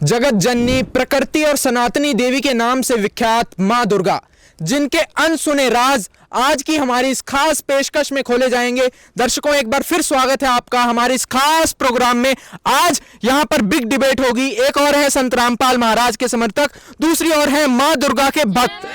जगत जननी प्रकृति और सनातनी देवी के नाम से विख्यात मां दुर्गा, जिनके अनसुने राज आज की हमारी इस खास पेशकश में खोले जाएंगे। दर्शकों, एक बार फिर स्वागत है आपका हमारे इस खास प्रोग्राम में। आज यहां पर बिग डिबेट होगी। एक और है संत रामपाल महाराज के समर्थक, दूसरी ओर है मां दुर्गा के भक्त।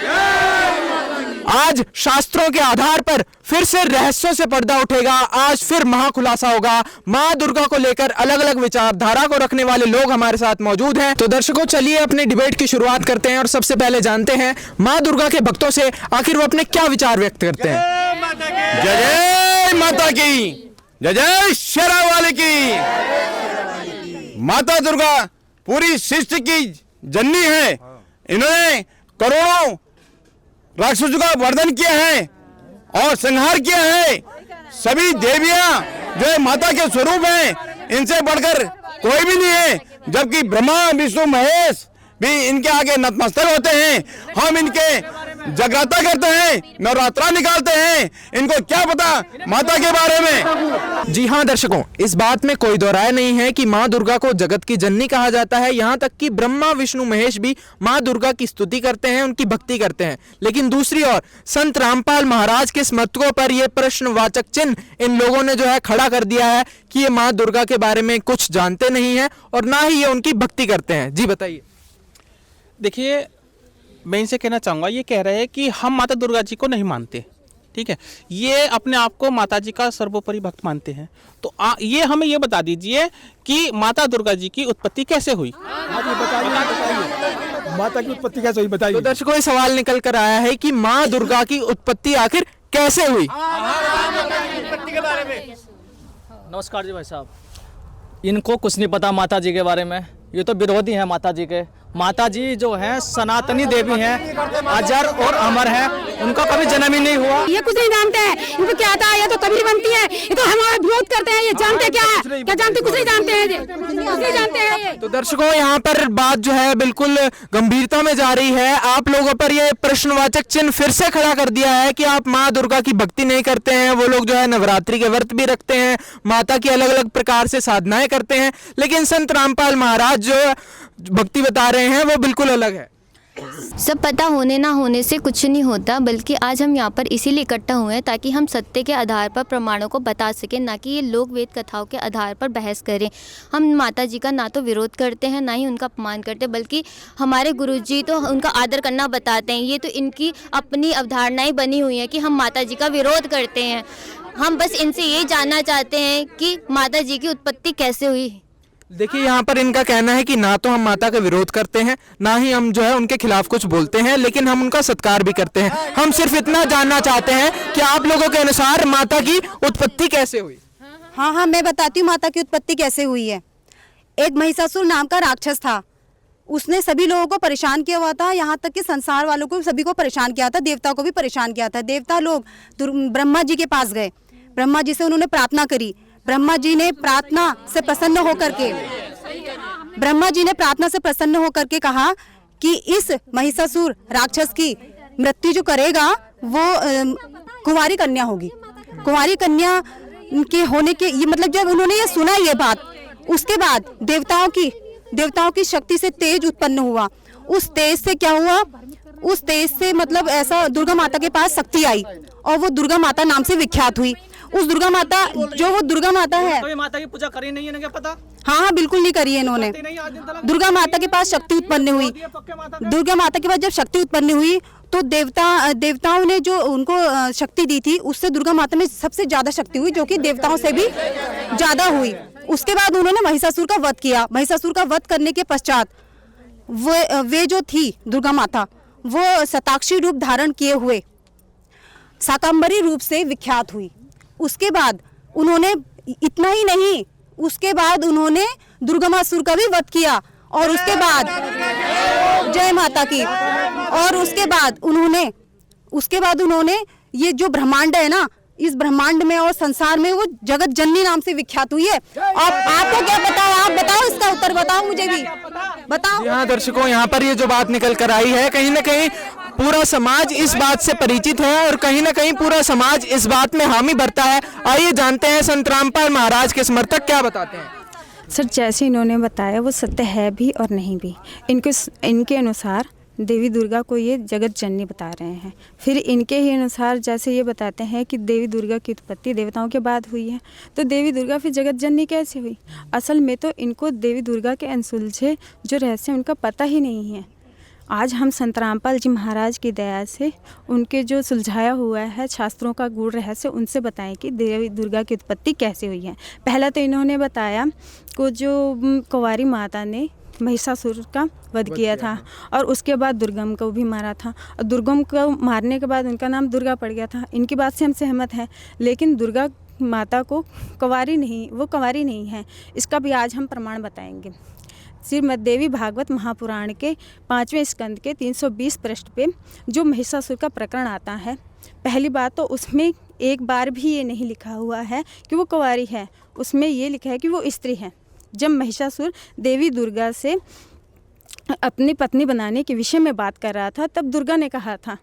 आज शास्त्रों के आधार पर फिर से रहस्यों से पर्दा उठेगा। आज फिर महाखुलासा होगा। मां दुर्गा को लेकर अलग अलग विचारधारा को रखने वाले लोग हमारे साथ मौजूद हैं। तो दर्शकों, चलिए अपने डिबेट की शुरुआत करते हैं और सबसे पहले जानते हैं मां दुर्गा के भक्तों से आखिर वो अपने क्या विचार व्यक्त करते हैं। जय जय माता की, जय जय शेरा वाले की। माता दुर्गा पूरी सृष्टि की जननी है। इन्होंने करोड़ों राक्षसों का वर्धन किया है और संहार किया है। सभी देवियां जो है माता के स्वरूप हैं, इनसे बढ़कर कोई भी नहीं है। जबकि ब्रह्मा विष्णु महेश भी इनके आगे नतमस्तक होते हैं। हम इनके जगराता करते हैं, नवरात्रा निकालते हैं। इनको क्या पता माता के बारे में। जी हाँ दर्शकों, इस बात में कोई दो राय नहीं है कि मां दुर्गा को जगत की जननी कहा जाता है। यहाँ तक कि ब्रह्मा विष्णु महेश भी मां दुर्गा की स्तुति करते हैं, उनकी भक्ति करते हैं। लेकिन दूसरी ओर संत रामपाल महाराज के स्मृतिकों पर यह प्रश्नवाचक चिन्ह इन लोगों ने जो है खड़ा कर दिया है कि ये मां दुर्गा के बारे में कुछ जानते नहीं है और ना ही ये उनकी भक्ति करते हैं। जी बताइए। देखिए, मैं इनसे कहना चाहूँगा, ये कह रहे हैं कि हम माता दुर्गा जी को नहीं मानते, ठीक है। ये अपने आप को माता जी का सर्वोपरि भक्त मानते हैं। तो ये हमें ये बता दीजिए कि माता दुर्गा जी की उत्पत्ति कैसे हुई। बताइए माता की उत्पत्ति कैसे हुई, बताइए। तो दर्शकों, ये सवाल निकल कर आया है कि मां दुर्गा की उत्पत्ति आखिर कैसे हुई। नमस्कार जी भाई साहब, इनको कुछ नहीं पता माता जी के बारे में। ये तो विरोधी हैं माता जी के। माता जी जो हैं सनातनी देवी हैं, अजर और अमर हैं। उनका कभी जन्म ही नहीं हुआ। ये कुछ नहीं जानते हैं, इनको क्या आता है। ये तो कभी बनती है, ये तो हमारा विरोध करते हैं। ये जानते क्या है, क्या जानते, कुछ नहीं जानते हैं। कुछ नहीं जानते हैं ये। तो दर्शकों, यहाँ पर बात जो है बिल्कुल गंभीरता में जा रही है। आप लोगों पर ये प्रश्नवाचक चिन्ह फिर से खड़ा कर दिया है कि आप माँ दुर्गा की भक्ति नहीं करते हैं। वो लोग जो है नवरात्रि के व्रत भी रखते हैं, माता की अलग अलग प्रकार से साधनाएं करते हैं, लेकिन संत रामपाल महाराज जो भक्ति बता रहे हैं वो बिल्कुल अलग है। सब पता होने ना होने से कुछ नहीं होता, बल्कि आज हम यहाँ पर इसीलिए इकट्ठा हुए हैं ताकि हम सत्य के आधार पर प्रमाणों को बता सकें, ना कि ये लोक वेद कथाओं के आधार पर बहस करें। हम माता जी का ना तो विरोध करते हैं, ना ही उनका अपमान करते, बल्कि हमारे गुरुजी तो उनका आदर करना बताते हैं। ये तो इनकी अपनी अवधारणाएं बनी हुई हैं कि हम माता जी का विरोध करते हैं। हम बस इनसे ये जानना चाहते हैं कि माता जी की उत्पत्ति कैसे हुई। देखिए, यहाँ पर इनका कहना है कि ना तो हम माता का विरोध करते हैं, ना ही हम जो है उनके खिलाफ कुछ बोलते हैं, लेकिन हम उनका सत्कार भी करते हैं। हम सिर्फ इतना जानना चाहते हैं कि आप लोगों के अनुसार माता की उत्पत्ति कैसे हुई। हाँ, मैं बताती हूँ माता की उत्पत्ति कैसे हुई है। एक महिषासुर नाम का राक्षस था। उसने सभी लोगों को परेशान किया हुआ था, यहाँ तक कि संसार वालों को सभी को परेशान किया था, देवताओं को भी परेशान किया था। देवता लोग ब्रह्मा जी के पास गए, ब्रह्मा जी से उन्होंने प्रार्थना करी। ब्रह्मा जी ने प्रार्थना से प्रसन्न होकर के कहा कि इस महिषासुर राक्षस की मृत्यु जो करेगा वो कुंवारी कन्या होगी। कुंवारी कन्या के होने के ये मतलब जब उन्होंने ये सुना ये बात, उसके बाद देवताओं की शक्ति से तेज उत्पन्न हुआ। उस तेज से क्या हुआ, उस तेज से मतलब ऐसा दुर्गा माता के पास शक्ति आई और वो दुर्गा माता नाम से विख्यात हुई। उस दुर्गा माता जो वो दुर्गा माता है, तो ये माता की पूजा करी नहीं है, इन्हें क्या पता। हाँ, बिल्कुल नहीं करी है इन्होंने। दुर्गा माता के पास शक्ति उत्पन्न हुई। दुर्गा माता के पास जब शक्ति उत्पन्न हुई तो देवताओं ने जो उनको शक्ति दी थी, उससे दुर्गा माता में सबसे ज्यादा शक्ति हुई, जो कि देवताओं से भी ज्यादा हुई। उसके बाद उन्होंने महिषासुर का वध किया। महिषासुर का वध करने के पश्चात वे जो थी दुर्गा माता, वो शताक्षी रूप धारण किए हुए शाकंभरी रूप से विख्यात हुई। उसके बाद उन्होंने इतना ही नहीं, उसके बाद उन्होंने दुर्गमासुर का भी वध किया और उसके बाद जय माता की, और उसके बाद उन्होंने ये जो ब्रह्मांड है ना, इस ब्रह्मांड में और संसार में वो जगत जननी नाम से विख्यात हुई है। और आपको क्या बताओ, आप बताओ, इसका उत्तर बताओ, मुझे भी बताओ। यहाँ दर्शकों, यहाँ पर ये जो बात निकल कर आई है, कहीं ना कहीं पूरा समाज इस बात से परिचित है और कहीं ना कहीं पूरा समाज इस बात में हामी भरता है। आइए जानते हैं संत रामपाल महाराज के समर्थक क्या बताते हैं। सर जैसे इन्होंने बताया वो सत्य है भी और नहीं भी। इनके अनुसार देवी दुर्गा को ये जगत जननी बता रहे हैं। फिर इनके ही अनुसार जैसे ये बताते हैं कि देवी दुर्गा की उत्पत्ति देवताओं के बाद हुई है, तो देवी दुर्गा फिर जगत जननी कैसे हुई? असल में तो इनको देवी दुर्गा के अनसुलझे जो रहस्य उनका पता ही नहीं है। आज हम संत रामपाल जी महाराज की दया से उनके जो सुलझाया हुआ है शास्त्रों का गूढ़ रहस्य उनसे बताएं कि देवी दुर्गा की उत्पत्ति कैसे हुई है। पहला तो इन्होंने बताया को जो कुंवारी माता ने महिषासुर का वध किया था और उसके बाद दुर्गम को भी मारा था, और दुर्गम को मारने के बाद उनका नाम दुर्गा पड़ गया था। इनकी बात से हम सहमत हैं, लेकिन दुर्गा माता को कुंवारी नहीं है, इसका भी आज हम प्रमाण बताएंगे। श्रीमद् देवी भागवत महापुराण के 5वें स्कंद के 320 पृष्ठ पे जो महिषासुर का प्रकरण आता है, पहली बात तो उसमें एक बार भी ये नहीं लिखा हुआ है कि वो कुंवारी है, उसमें ये लिखा है कि वो स्त्री है। जब महिषासुर देवी दुर्गा से अपनी पत्नी बनाने के विषय में बात कर रहा था, तब दुर्गा ने कहा था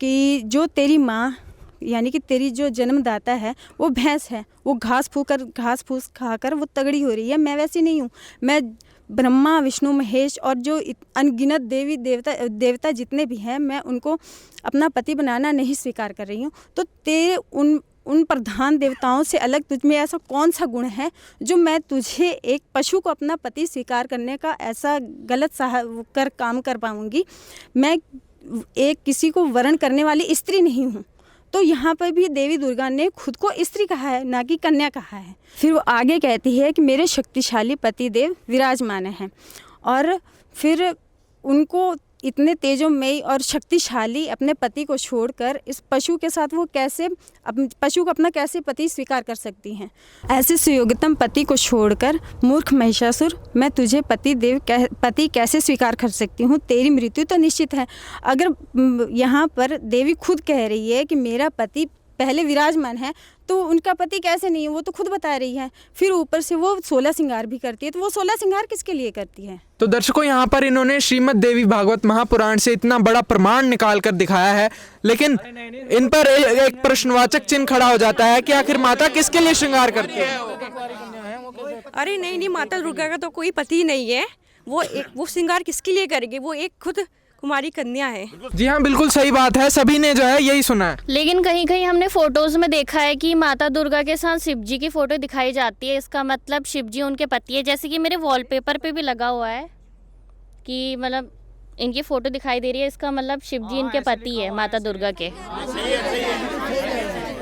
कि जो तेरी माँ यानी कि तेरी जो जन्मदाता है वो भैंस है, वो घास फूस खाकर वो तगड़ी हो रही है, मैं वैसी नहीं हूँ। मैं ब्रह्मा विष्णु महेश और जो अनगिनत देवी देवता जितने भी हैं, मैं उनको अपना पति बनाना नहीं स्वीकार कर रही हूँ। तो तेरे उन प्रधान देवताओं से अलग तुझ में ऐसा कौन सा गुण है जो मैं तुझे एक पशु को अपना पति स्वीकार करने का ऐसा गलत काम कर पाऊँगी? मैं एक किसी को वर्ण करने वाली स्त्री नहीं हूँ। तो यहाँ पर भी देवी दुर्गा ने खुद को स्त्री कहा है, ना कि कन्या कहा है। फिर वो आगे कहती है कि मेरे शक्तिशाली पति देव विराजमान हैं, और फिर उनको इतने तेजोमयी और शक्तिशाली अपने पति को छोड़कर इस पशु के साथ वो कैसे पशु को अपना कैसे पति स्वीकार कर सकती हैं? ऐसे सुयोग्यतम पति को छोड़कर मूर्ख महिषासुर, मैं तुझे पति कैसे स्वीकार कर सकती हूँ? तेरी मृत्यु तो निश्चित है। अगर यहाँ पर देवी खुद कह रही है कि मेरा पति पहले विराजमान है, तो उनका पति कैसे नहीं है? वो तो खुद बता रही है। फिर ऊपर से वो 16 श्रृंगार भी करती है, तो वो 16 श्रृंगार किसके लिए करती है? तो दर्शकों, यहाँ पर इन्होंने श्रीमद् देवी भागवत महापुराण से इतना बड़ा प्रमाण निकाल कर दिखाया है, लेकिन इन पर एक प्रश्नवाचक चिन्ह खड़ा हो जाता है कि आखिर माता किसके लिए श्रृंगार करती है? अरे नहीं, माता दुर्गा का तो कोई पति नहीं है, वो श्रृंगार किसके लिए करेगी? वो एक खुद कुमारी कन्या है। जी हाँ, बिल्कुल सही बात है, सभी ने जो है यही सुना है। लेकिन कहीं कहीं हमने फोटोज में देखा है कि माता दुर्गा के साथ शिव जी की फोटो दिखाई जाती है। इसका मतलब शिव जी उनके पति है, जैसे कि मेरे वॉलपेपर पे भी लगा हुआ है कि मतलब इनकी फोटो दिखाई दे रही है, इसका मतलब शिव जी इनके पति है माता दुर्गा के।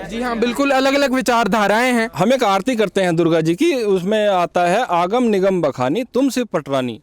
जी हाँ, बिल्कुल अलग अलग विचारधाराएं हैं। हम एक आरती करते हैं दुर्गा जी की, उसमें आता है आगम निगम बखानी तुम शिव पटरानी।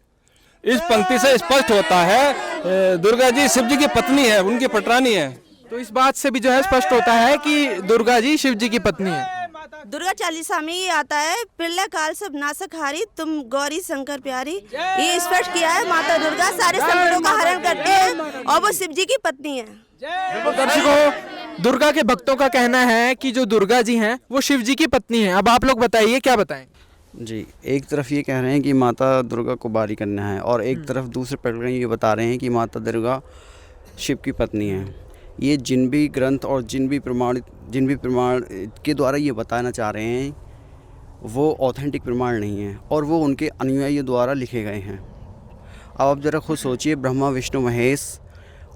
इस पंक्ति से स्पष्ट होता है दुर्गा जी शिव जी की पत्नी है, उनकी पटरानी है। तो इस बात से भी जो है स्पष्ट होता है कि दुर्गा जी शिव जी की पत्नी है। दुर्गा चालीसा में ये आता है, पिल्ला काल सब नासक हारी तुम गौरी शंकर प्यारी। ये स्पष्ट किया है, माता दुर्गा सारे संकटों का हरण करती है और वो शिव जी की पत्नी है। दर्शकों, दुर्गा के भक्तों का कहना है कि जो दुर्गा जी हैं वो शिव जी की पत्नी है। अब आप लोग बताइए, क्या बताएं? जी, एक तरफ ये कह रहे हैं कि माता दुर्गा को बारी करना है, और एक तरफ दूसरे प्रकरण ये बता रहे हैं कि माता दुर्गा शिव की पत्नी है। ये जिन भी ग्रंथ और जिन भी प्रमाण के द्वारा ये बताना चाह रहे हैं वो ऑथेंटिक प्रमाण नहीं है, और वो उनके अनुयायियों द्वारा लिखे गए हैं। अब आप ज़रा खुद सोचिए, ब्रह्मा विष्णु महेश,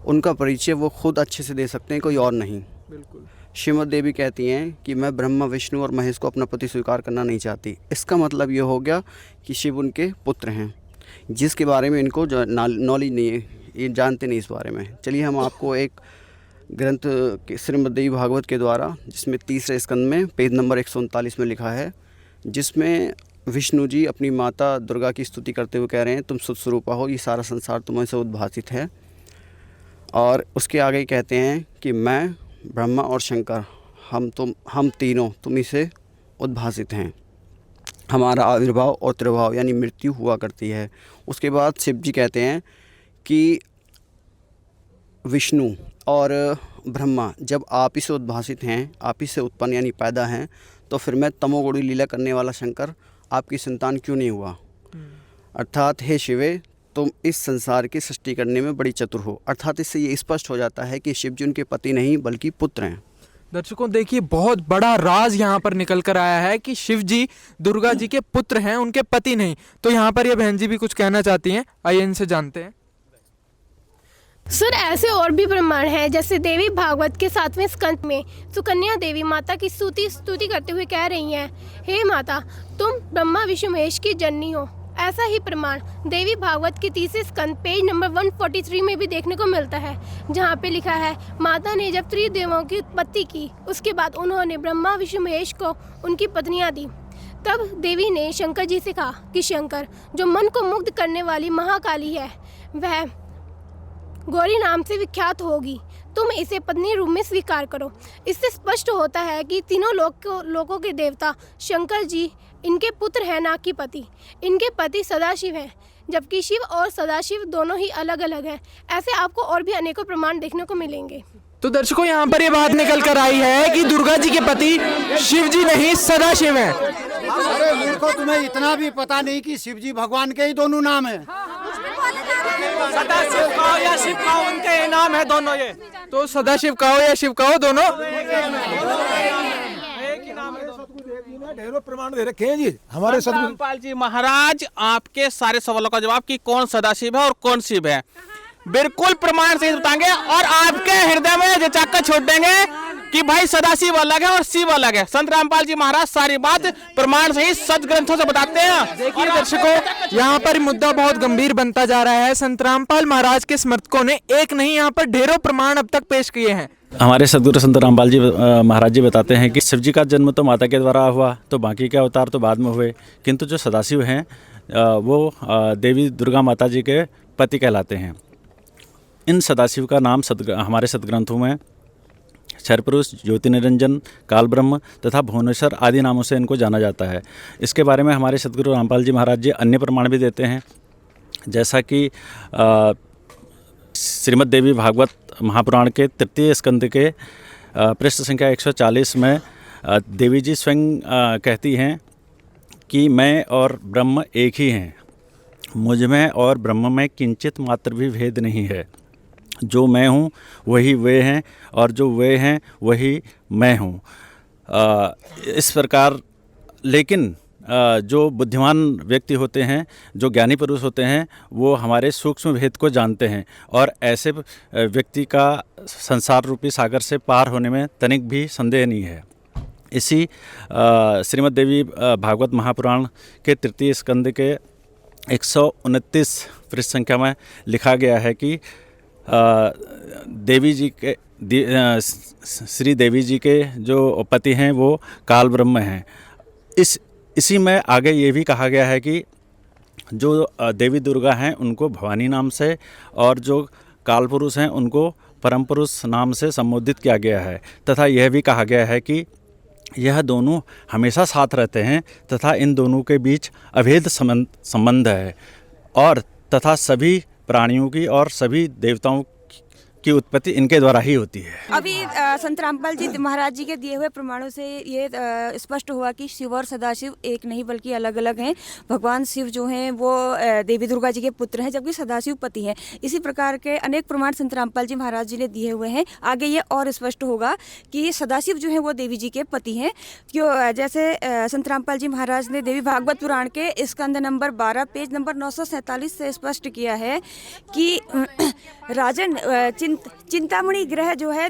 उनका परिचय वो खुद अच्छे से दे सकते हैं, कोई और नहीं। बिल्कुल। श्रीमद् देवी कहती हैं कि मैं ब्रह्मा विष्णु और महेश को अपना पति स्वीकार करना नहीं चाहती। इसका मतलब ये हो गया कि शिव उनके पुत्र हैं, जिसके बारे में इनको नॉलेज नहीं है, ये जानते नहीं इस बारे में। चलिए हम आपको एक ग्रंथ श्रीमद् देवी भागवत के द्वारा, जिसमें 3रे स्कंद में पेज नंबर 139 में लिखा है, जिसमें विष्णु जी अपनी माता दुर्गा की स्तुति करते हुए कह रहे हैं तुम सुस्वरूपा हो, ये सारा संसार तुम्हें से उद्भासित है। और उसके आगे कहते हैं कि मैं ब्रह्मा और शंकर हम तीनों तुम्ही से उद्भासित हैं, हमारा आविर्भाव और त्रिभाव यानी मृत्यु हुआ करती है। उसके बाद शिव जी कहते हैं कि विष्णु और ब्रह्मा जब आप ही से उद्भासित हैं, आप ही से उत्पन्न यानी पैदा हैं, तो फिर मैं तमोगुणी लीला करने वाला शंकर आपकी संतान क्यों नहीं हुआ? अर्थात हे शिवे, तुम इस संसार की सृष्टि करने में बड़ी चतुर हो। अर्थात इससे ये स्पष्ट हो जाता है कि शिव जी उनके पति नहीं बल्कि पुत्र हैं। दर्शकों देखिए, बहुत बड़ा राज यहाँ पर निकल कर आया है कि शिव जी दुर्गा जी के पुत्र हैं, उनके पति नहीं। तो यहाँ पर ये बहन जी भी कुछ कहना चाहती हैं, आइए इनसे जानते हैं। सर, ऐसे और भी प्रमाण हैं, जैसे देवी भागवत के 7वें स्कंद में सुकन्या देवी माता की स्तुति करते हुए कह रही हैं, हे माता, तुम ब्रह्मा विष्णु महेश की जननी हो। ऐसा ही प्रमाण देवी भागवत के 30वें स्कंद पेज नंबर 143 में भी देखने को मिलता है, जहाँ पे लिखा है, माता ने जब त्रिदेवों की उत्पत्ति की, उसके बाद उन्होंने ब्रह्मा विष्णु महेश को उनकी पत्नियाँ दी। तब देवी ने शंकर जी से कहा कि शंकर, जो मन को मुग्ध करने वाली महाकाली है, वह गौरी नाम से विख्यात होगी, तुम इसे पत्नी रूप में स्वीकार करो। इससे स्पष्ट होता है कि तीनों लोकों के देवता शंकर जी इनके पुत्र हैं, ना कि पति। इनके पति सदाशिव हैं, जबकि शिव और सदाशिव दोनों ही अलग अलग हैं। ऐसे आपको और भी अनेकों प्रमाण देखने को मिलेंगे। तो दर्शकों यहाँ पर ये बात निकल कर आई है कि दुर्गा जी के पति शिव जी नहीं, सदाशिव हैं। अरे मूर्खों, तुम्हें इतना भी पता नहीं कि शिव जी भगवान के ही दोनों नाम है। सदाशिव का हो या शिव का हो, उनके ही नाम है दोनों। ये तो सदाशिव का हो या शिव का हो, दोनों ढेरों प्रमाण दे रखे हैं जी हमारे रामपाल जी महाराज। आपके सारे सवालों का जवाब कि कौन सदाशिव है और कौन शिव है, बिल्कुल प्रमाण से बताएंगे, और आपके हृदय में जचाकर छोड़ देंगे कि भाई सदाशिव अलग है और शिव अलग है। संत रामपाल जी महाराज सारी बात प्रमाण से ही सच ग्रंथों से बताते हैं। देखिए दर्शकों, यहाँ पर मुद्दा बहुत गंभीर बनता जा रहा है। संत रामपाल महाराज के समर्थकों ने एक नहीं, यहाँ पर ढेरों प्रमाण अब तक पेश किए हैं। हमारे सदगुरु संत रामपाल जी महाराज जी बताते हैं कि शिव जी का जन्म तो माता के द्वारा हुआ, तो बाकी के अवतार तो बाद में हुए, किंतु जो सदाशिव हैं वो देवी दुर्गा माता जी के पति कहलाते हैं। इन सदाशिव का नाम हमारे सदग्रंथों में क्षरपुरुष, ज्योति निरंजन, काल ब्रह्म तथा भुवनेश्वर आदि नामों से इनको जाना जाता है। इसके बारे में हमारे सदगुरु रामपाल जी महाराज जी अन्य प्रमाण भी देते हैं, जैसा कि श्रीमद् देवी भागवत महापुराण के 3 स्कंद के पृष्ठ संख्या 140 में देवी जी स्वयं कहती हैं कि मैं और ब्रह्म एक ही हैं, मुझ में और ब्रह्म में किंचित मात्र भी भेद नहीं है। जो मैं हूँ वही वे हैं, और जो वे हैं वही मैं हूँ। इस प्रकार, लेकिन जो बुद्धिमान व्यक्ति होते हैं, जो ज्ञानी पुरुष होते हैं, वो हमारे सूक्ष्म भेद को जानते हैं, और ऐसे व्यक्ति का संसार रूपी सागर से पार होने में तनिक भी संदेह नहीं है। इसी श्रीमद् देवी भागवत महापुराण के 3 स्कंद के 129 पृष्ठ संख्या में लिखा गया है कि देवी जी के श्री देवी जी के जो पति हैं वो काल ब्रह्म हैं। इसी में आगे ये भी कहा गया है कि जो देवी दुर्गा हैं उनको भवानी नाम से, और जो काल पुरुष हैं उनको परम पुरुष नाम से संबोधित किया गया है, तथा यह भी कहा गया है कि यह दोनों हमेशा साथ रहते हैं तथा इन दोनों के बीच अभेद संबंध है, और तथा सभी प्राणियों की और सभी देवताओं की उत्पत्ति इनके द्वारा ही होती है। अभी संत रामपाल जी महाराज जी के दिए हुए प्रमाणों से ये स्पष्ट हुआ कि शिव और सदाशिव एक नहीं बल्कि अलग अलग हैं। भगवान शिव जो हैं वो देवी दुर्गा जी के पुत्र हैं, जबकि सदाशिव पति हैं। इसी प्रकार के अनेक प्रमाण संत रामपाल जी महाराज जी ने दिए हुए हैं। आगे ये और स्पष्ट होगा कि सदाशिव जो है वो देवी जी के पति हैं, क्यों जैसे संत रामपाल जी महाराज ने देवी भागवत पुराण के स्कंद नंबर 12 पेज नंबर 947 से स्पष्ट किया है कि राजन चिंतामणि ग्रह जो है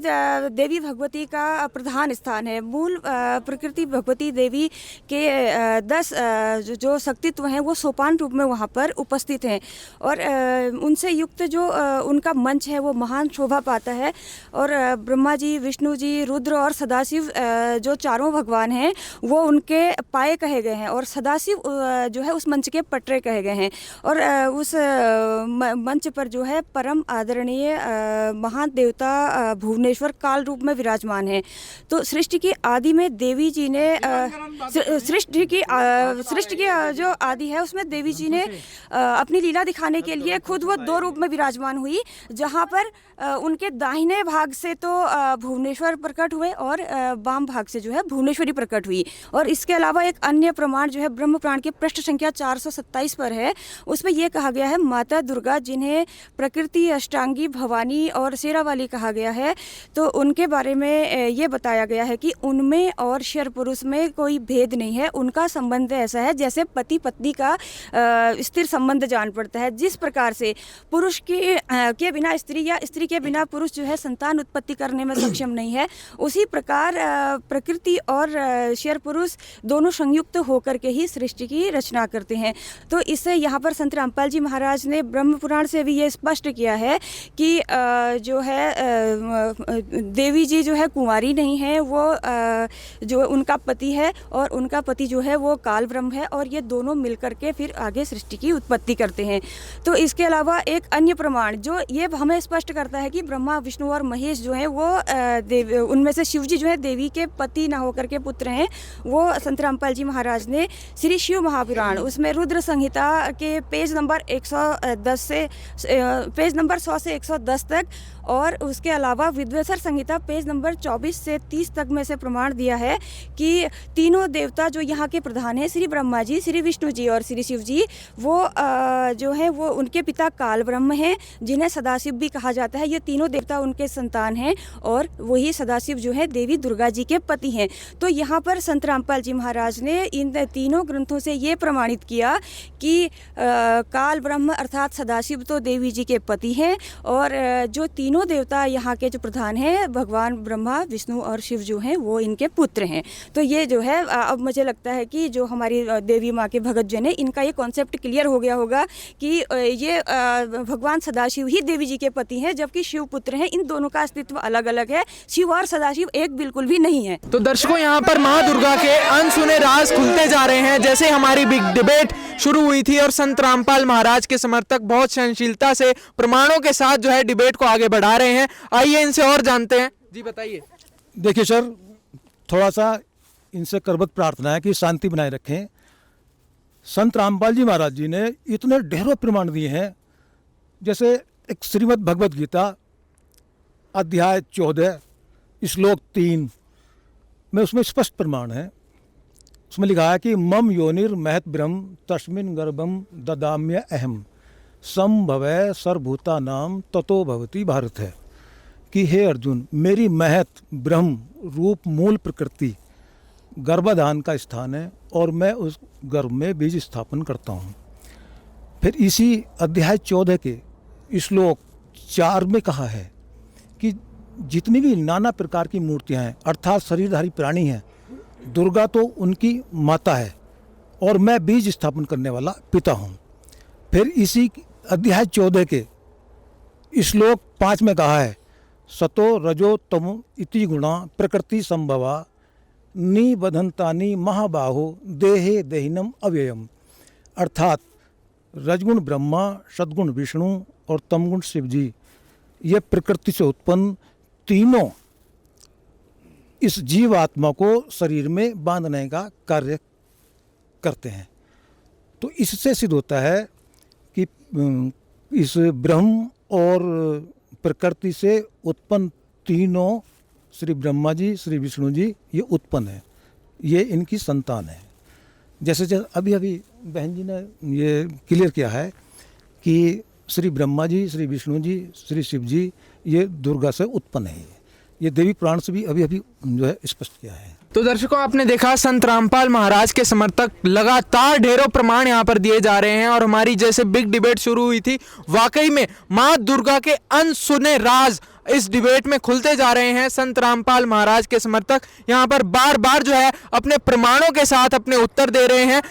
देवी भगवती का प्रधान स्थान है। मूल प्रकृति भगवती देवी के 10 जो शक्तित्व हैं वो सोपान रूप में वहाँ पर उपस्थित हैं, और उनसे युक्त जो उनका मंच है वो महान शोभा पाता है। और ब्रह्मा जी, विष्णु जी, रुद्र और सदाशिव जो चारों भगवान हैं वो उनके पाए कहे गए हैं, और सदाशिव जो है उस मंच के पटरे कहे गए हैं। और उस मंच पर जो है परम आदरणीय महान देवता भुवनेश्वर काल रूप में विराजमान है। तो सृष्टि की आदि में देवी जी ने सृष्टि की जो आदि है उसमें देवी जी ने अपनी लीला दिखाने के लिए खुद वो 2 रूप में विराजमान हुई, जहाँ पर उनके दाहिने भाग से तो भुवनेश्वर प्रकट हुए और वाम भाग से जो है भुवनेश्वरी प्रकट हुई। और इसके अलावा एक अन्य प्रमाण जो है ब्रह्म पुराण के पृष्ठ संख्या 427 पर है, उसमें ये कहा गया है माता दुर्गा जिन्हें प्रकृति, अष्टांगी, भवानी और शेरावाली कहा गया है, तो उनके बारे में ये बताया गया है कि उनमें और शर पुरुष में कोई भेद नहीं है। उनका संबंध ऐसा है जैसे पति पत्नी का स्थिर संबंध जान पड़ता है। जिस प्रकार से पुरुष के बिना स्त्री या स्त्री के बिना पुरुष जो है संतान उत्पत्ति करने में सक्षम नहीं है, उसी प्रकार प्रकृति और शर पुरुष दोनों संयुक्त होकर के ही सृष्टि की रचना करते हैं। तो इससे यहाँ पर संत रामपाल जी महाराज ने ब्रह्म पुराण से भी ये स्पष्ट किया है कि जो है देवी जी जो है कुंवारी नहीं है, वो जो उनका पति है और उनका पति जो है वो काल ब्रह्म है, और ये दोनों मिलकर के फिर आगे सृष्टि की उत्पत्ति करते हैं। तो इसके अलावा एक अन्य प्रमाण जो ये हमें स्पष्ट करता है कि ब्रह्मा, विष्णु और महेश जो है वो उनमें से शिव जी जो है देवी के पति ना होकर के पुत्र हैं, वो संत रामपाल जी महाराज ने श्री शिव महापुराण उसमें रुद्र संहिता के पेज नंबर 110 से पेज नंबर 100 से 110 तक, और उसके अलावा विद्वेश्वर संहिता पेज नंबर 24 से 30 तक में से प्रमाण दिया है कि तीनों देवता जो यहाँ के प्रधान हैं, श्री ब्रह्मा जी, श्री विष्णु जी और श्री शिव जी, वो जो है वो उनके पिता काल ब्रह्म हैं, जिन्हें सदाशिव भी कहा जाता है। ये तीनों देवता उनके संतान हैं और वही सदाशिव जो है देवी दुर्गा जी के पति हैं। तो यहाँ पर संत रामपाल जी महाराज ने इन तीनों ग्रंथों से ये प्रमाणित किया कि काल ब्रह्म अर्थात सदाशिव तो देवी जी के पति हैं, और जो तीनों देवता यहाँ के जो प्रधान हैं भगवान ब्रह्मा, विष्णु और शिव जो हैं वो इनके पुत्र हैं। तो ये जो है अब मुझे लगता है कि जो हमारी देवी माँ के भगत जन है, इनका ये कॉन्सेप्ट क्लियर हो गया होगा कि ये भगवान सदाशिव ही देवी जी के पति हैं, जबकि शिव पुत्र हैं। इन दोनों का अस्तित्व अलग अलग है, शिव और सदाशिव एक बिल्कुल भी नहीं है। तो दर्शकों, यहाँ पर माँ दुर्गा के अनसुने राज खुलते जा रहे हैं। जैसे हमारी बिग डिबेट शुरू हुई थी और संत रामपाल महाराज के समर्थक बहुत सहनशीलता से प्रमाणों के साथ जो है डिबेट को आगे बढ़ा रहे हैं। आइए इनसे और जानते हैं। जी बताइए। देखिए सर, थोड़ा सा इनसे करबद्ध प्रार्थना है कि शांति बनाए रखें। संत रामपाल जी महाराज जी ने इतने ढेरों प्रमाण दिए हैं, जैसे एक श्रीमद् भगवद गीता अध्याय 14 श्लोक 3 में उसमें स्पष्ट प्रमाण है। उसमें लिखा है कि मम योनिर महत ब्रह्म तस्मिन् गर्भम ददाम्य अहम संभवै सर्वभूता नाम ततो भवति भारत है कि हे अर्जुन, मेरी महत ब्रह्म रूप मूल प्रकृति गर्भाधान का स्थान है और मैं उस गर्भ में बीज स्थापन करता हूँ। फिर इसी अध्याय 14 के श्लोक 4 में कहा है कि जितनी भी नाना प्रकार की मूर्तियाँ हैं अर्थात शरीरधारी प्राणी हैं, दुर्गा तो उनकी माता है और मैं बीज स्थापन करने वाला पिता हूँ। फिर इसी अध्याय 14 के श्लोक 5 में कहा है सतो रजो तमो इति गुणा प्रकृति संभवा निबधंतानि महाबाहो देहे देहिनम अव्ययम, अर्थात रजगुण ब्रह्मा, सद्गुण विष्णु और तमगुण शिव जी, ये प्रकृति से उत्पन्न तीनों इस जीवात्मा को शरीर में बांधने का कार्य करते हैं। तो इससे सिद्ध होता है कि इस ब्रह्म और प्रकृति से उत्पन्न तीनों श्री ब्रह्मा जी, श्री विष्णु जी, ये उत्पन्न है, ये इनकी संतान है। जैसे अभी अभी बहन जी ने ये क्लियर किया है कि श्री ब्रह्मा जी, श्री विष्णु जी, श्री शिव जी ये दुर्गा से उत्पन्न है। ये देवी पुराण से भी अभी अभी जो है स्पष्ट किया है। तो दर्शकों, आपने देखा संत रामपाल महाराज के समर्थक लगातार ढेरों प्रमाण यहाँ पर दिए जा रहे हैं और हमारी जैसे बिग डिबेट शुरू हुई थी, वाकई में माँ दुर्गा के अनसुने राज इस डिबेट में खुलते जा रहे हैं। संत रामपाल महाराज के समर्थक यहाँ पर बार बार जो है अपने प्रमाणों के साथ अपने उत्तर दे रहे हैं।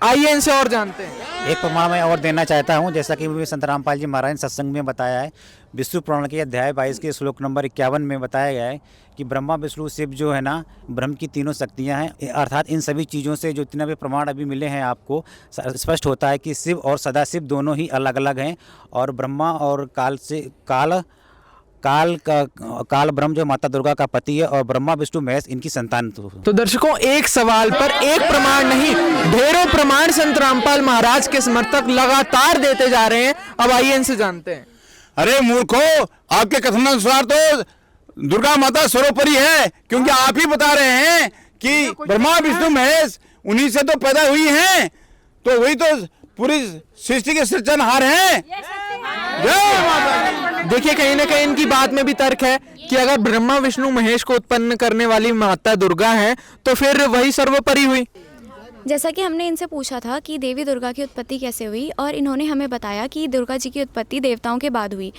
आइए इनसे और जानते हैं। एक प्रमाण मैं और देना चाहता हूँ, जैसा कि संत रामपाल जी महाराज ने सत्संग में बताया है। विष्णु पुराण के अध्याय 22 के श्लोक नंबर 51 में बताया गया है कि ब्रह्मा, विष्णु, शिव जो है ना, ब्रह्म की तीनों शक्तियाँ हैं। अर्थात इन सभी चीज़ों से जो जितने भी प्रमाण अभी मिले हैं आपको स्पष्ट होता है कि शिव और सदाशिव दोनों ही अलग अलग हैं, और ब्रह्मा और काल ब्रह्म जो माता दुर्गा का पति है, और ब्रह्मा, विष्णु, महेश इनकी संतान। तो दर्शकों, एक सवाल पर एक प्रमाण नहीं, ढेरों प्रमाण संत रामपाल महाराज के समर्थक लगातार देते जा रहे हैं। अब आइए इनसे जानते हैं। अरे मूर्खो, आपके कथनानुसार तो दुर्गा माता सर्वोपरि है, क्योंकि आप ही बता रहे हैं कि ब्रह्मा विष्णु महेश उन्हीं से तो पैदा हुई हैं, तो वही तो पूरी सृष्टि के सृजनहार हैं। देखिए कहीं ना कहीं इनकी बात में भी तर्क है कि अगर ब्रह्मा विष्णु महेश को उत्पन्न करने वाली माता दुर्गा है तो फिर वही सर्वोपरि हुई। जैसा कि हमने इनसे पूछा था कि देवी दुर्गा की उत्पत्ति कैसे हुई, और इन्होंने हमें बताया कि दुर्गा जी की उत्पत्ति देवताओं के बाद हुई,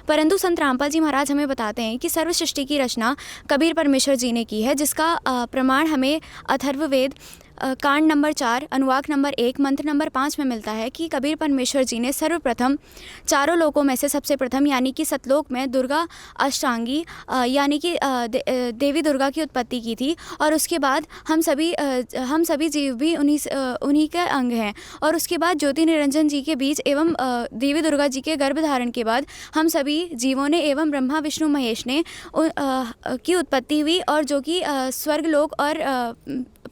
परंतु संत रामपाल जी महाराज हमें बताते हैं कि सर्व सृष्टि की रचना कबीर परमेश्वर जी ने की है, जिसका प्रमाण हमें अथर्ववेद कांड नंबर 4 अनुवाक नंबर 1 मंत्र नंबर 5 में मिलता है कि कबीर परमेश्वर जी ने सर्वप्रथम चारों लोकों में से सबसे प्रथम यानी कि सतलोक में दुर्गा अष्टांगी यानी कि देवी दुर्गा की उत्पत्ति की थी, और उसके बाद हम सभी जीव भी उन्हीं के अंग हैं, और उसके बाद ज्योति निरंजन जी के बीच एवं देवी दुर्गा जी के गर्भ धारण के बाद हम सभी जीवों ने एवं ब्रह्मा विष्णु महेश ने की उत्पत्ति हुई, और जो कि स्वर्गलोक और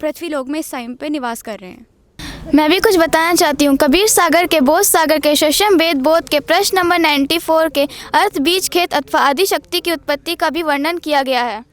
पृथ्वी लोक में इस टाइम पे निवास कर रहे हैं। मैं भी कुछ बताना चाहती हूँ। कबीर सागर के बोध सागर के शशम वेद बोध के प्रश्न नंबर 94 के अर्थ बीज खेत अथवा आदि शक्ति की उत्पत्ति का भी वर्णन किया गया है।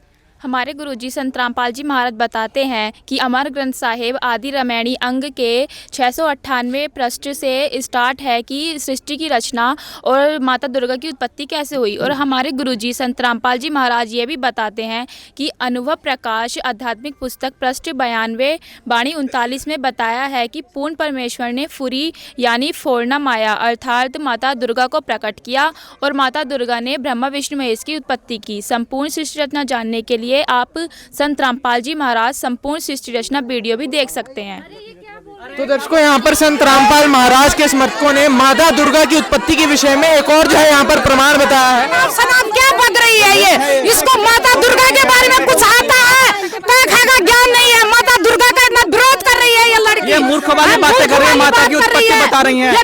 हमारे गुरुजी संत रामपाल जी महाराज बताते हैं कि अमर ग्रंथ साहिब आदि रामायणी अंग के 698 पृष्ठ से स्टार्ट है कि सृष्टि की रचना और माता दुर्गा की उत्पत्ति कैसे हुई। और हमारे गुरुजी संत रामपाल जी महाराज ये भी बताते हैं कि अनुभव प्रकाश आध्यात्मिक पुस्तक पृष्ठ 92 बाणी 39 में बताया है कि पूर्ण परमेश्वर ने फुरी यानी फोड़ना माया अर्थात माता दुर्गा को प्रकट किया, और माता दुर्गा ने ब्रह्मा विष्णु महेश की उत्पत्ति की। संपूर्ण सृष्टि रचना जानने के लिए आप संत रामपाल जी महाराज संपूर्ण सृष्टि रचना वीडियो भी देख सकते हैं। तो दर्शकों यहाँ पर संत रामपाल महाराज के समर्थकों ने माता दुर्गा की उत्पत्ति के विषय में एक और जो है यहाँ पर प्रमाण बताया है। सनाम क्या पक रही है ये, इसको माता दुर्गा के बारे में कुछ आता है का ज्ञान नहीं है। माता दुर्गा का इतना विरोध कर रही है ये लड़की, ये मूर्ख वाली बातें कर रही है, माता की उत्पत्ति बता रही हैं, ये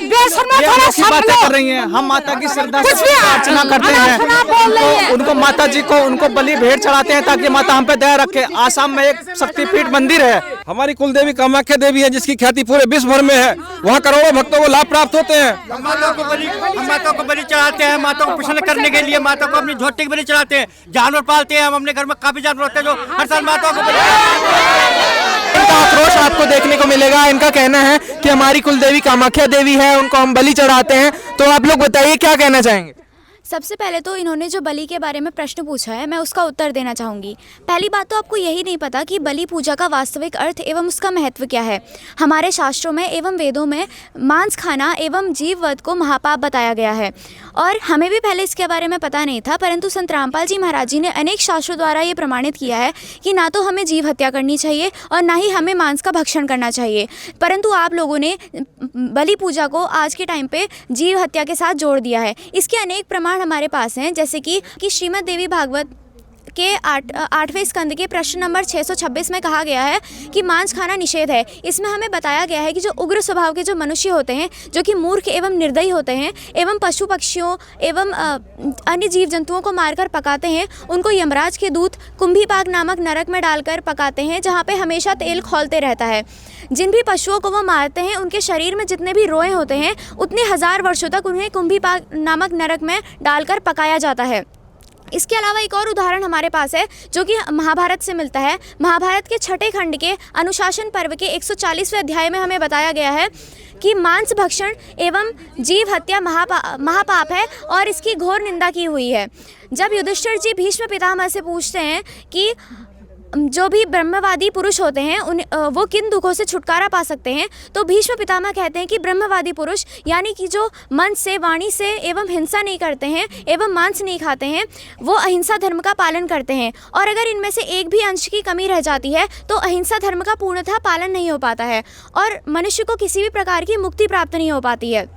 बातें कर रही हैं। हम माता की श्रद्धा से अर्चना करते हैं, तो उनको माता जी को उनको बलि भेंट चढ़ाते हैं ताकि माता हम पे दया रखे। आसाम में एक शक्तिपीठ मंदिर है, हमारी कुल देवी कामाख्या देवी है, जिसकी ख्याति पूरे विश्व भर में है। वहाँ करोड़ों भक्तों को लाभ प्राप्त होते हैं। हम माता को बलि चढ़ाते हैं, माता को प्रसन्न करने के लिए माता को अपनी झोटी की बलि चढ़ाते हैं। जानवर पालते हैं, हम अपने घर में काफी जानवर होते हैं जो हर साल माता को इनका आक्रोश आपको देखने को मिलेगा। इनका कहना है कि हमारी कुल देवी कामाख्या देवी है, उनको हम बलि चढ़ाते हैं। तो आप लोग बताइए क्या कहना चाहेंगे। सबसे पहले तो इन्होंने जो बलि के बारे में प्रश्न पूछा है, मैं उसका उत्तर देना चाहूँगी। पहली बात तो आपको यही नहीं पता कि बलि पूजा का वास्तविक अर्थ एवं उसका महत्व क्या है। हमारे शास्त्रों में एवं वेदों में मांस खाना एवं जीववध को महापाप बताया गया है, और हमें भी पहले इसके बारे में पता नहीं था, परंतु संत रामपाल जी महाराज जी ने अनेक शास्त्रों द्वारा ये प्रमाणित किया है कि ना तो हमें जीव हत्या करनी चाहिए और ना ही हमें मांस का भक्षण करना चाहिए। परंतु आप लोगों ने बलि पूजा को आज के टाइम पे जीव हत्या के साथ जोड़ दिया है। इसके अनेक प्रमाण हमारे पास हैं, जैसे कि श्रीमद् देवी भागवत के 8वें स्कंद के प्रश्न नंबर 626 में कहा गया है कि मांस खाना निषेध है। इसमें हमें बताया गया है कि जो उग्र स्वभाव के जो मनुष्य होते हैं, जो कि मूर्ख एवं निर्दयी होते हैं एवं पशु पक्षियों एवं अन्य जीव जंतुओं को मारकर पकाते हैं, उनको यमराज के दूत कुंभीपाक नामक नरक में डालकर पकाते हैं, जहाँ पे हमेशा तेल खौलते रहता है। जिन भी पशुओं को वो मारते हैं, उनके शरीर में जितने भी रोए होते हैं, उतने 1000 वर्षों तक उन्हें कुंभीपाक नामक नरक में डालकर पकाया जाता है। इसके अलावा एक और उदाहरण हमारे पास है जो कि महाभारत से मिलता है। महाभारत के 6ठे खंड के अनुशासन पर्व के 140वें अध्याय में हमें बताया गया है कि मांस भक्षण एवं जीव हत्या महापाप है और इसकी घोर निंदा की हुई है। जब युधिष्ठिर जी भीष्म पितामह से पूछते हैं कि जो भी ब्रह्मवादी पुरुष होते हैं वो किन दुखों से छुटकारा पा सकते हैं, तो भीष्म पितामह कहते हैं कि ब्रह्मवादी पुरुष यानी कि जो मन से वाणी से एवं हिंसा नहीं करते हैं एवं मांस नहीं खाते हैं, वो अहिंसा धर्म का पालन करते हैं। और अगर इनमें से एक भी अंश की कमी रह जाती है तो अहिंसा धर्म का पूर्णतः पालन नहीं हो पाता है और मनुष्य को किसी भी प्रकार की मुक्ति प्राप्त नहीं हो पाती है।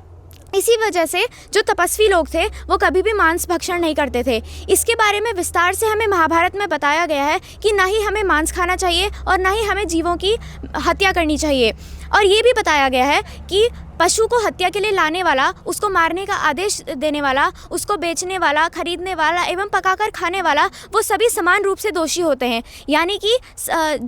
इसी वजह से जो तपस्वी लोग थे वो कभी भी मांस भक्षण नहीं करते थे। इसके बारे में विस्तार से हमें महाभारत में बताया गया है कि ना ही हमें मांस खाना चाहिए और ना ही हमें जीवों की हत्या करनी चाहिए। और ये भी बताया गया है कि पशु को हत्या के लिए लाने वाला, उसको मारने का आदेश देने वाला, उसको बेचने वाला, खरीदने वाला एवं पकाकर खाने वाला, वो सभी समान रूप से दोषी होते हैं। यानी कि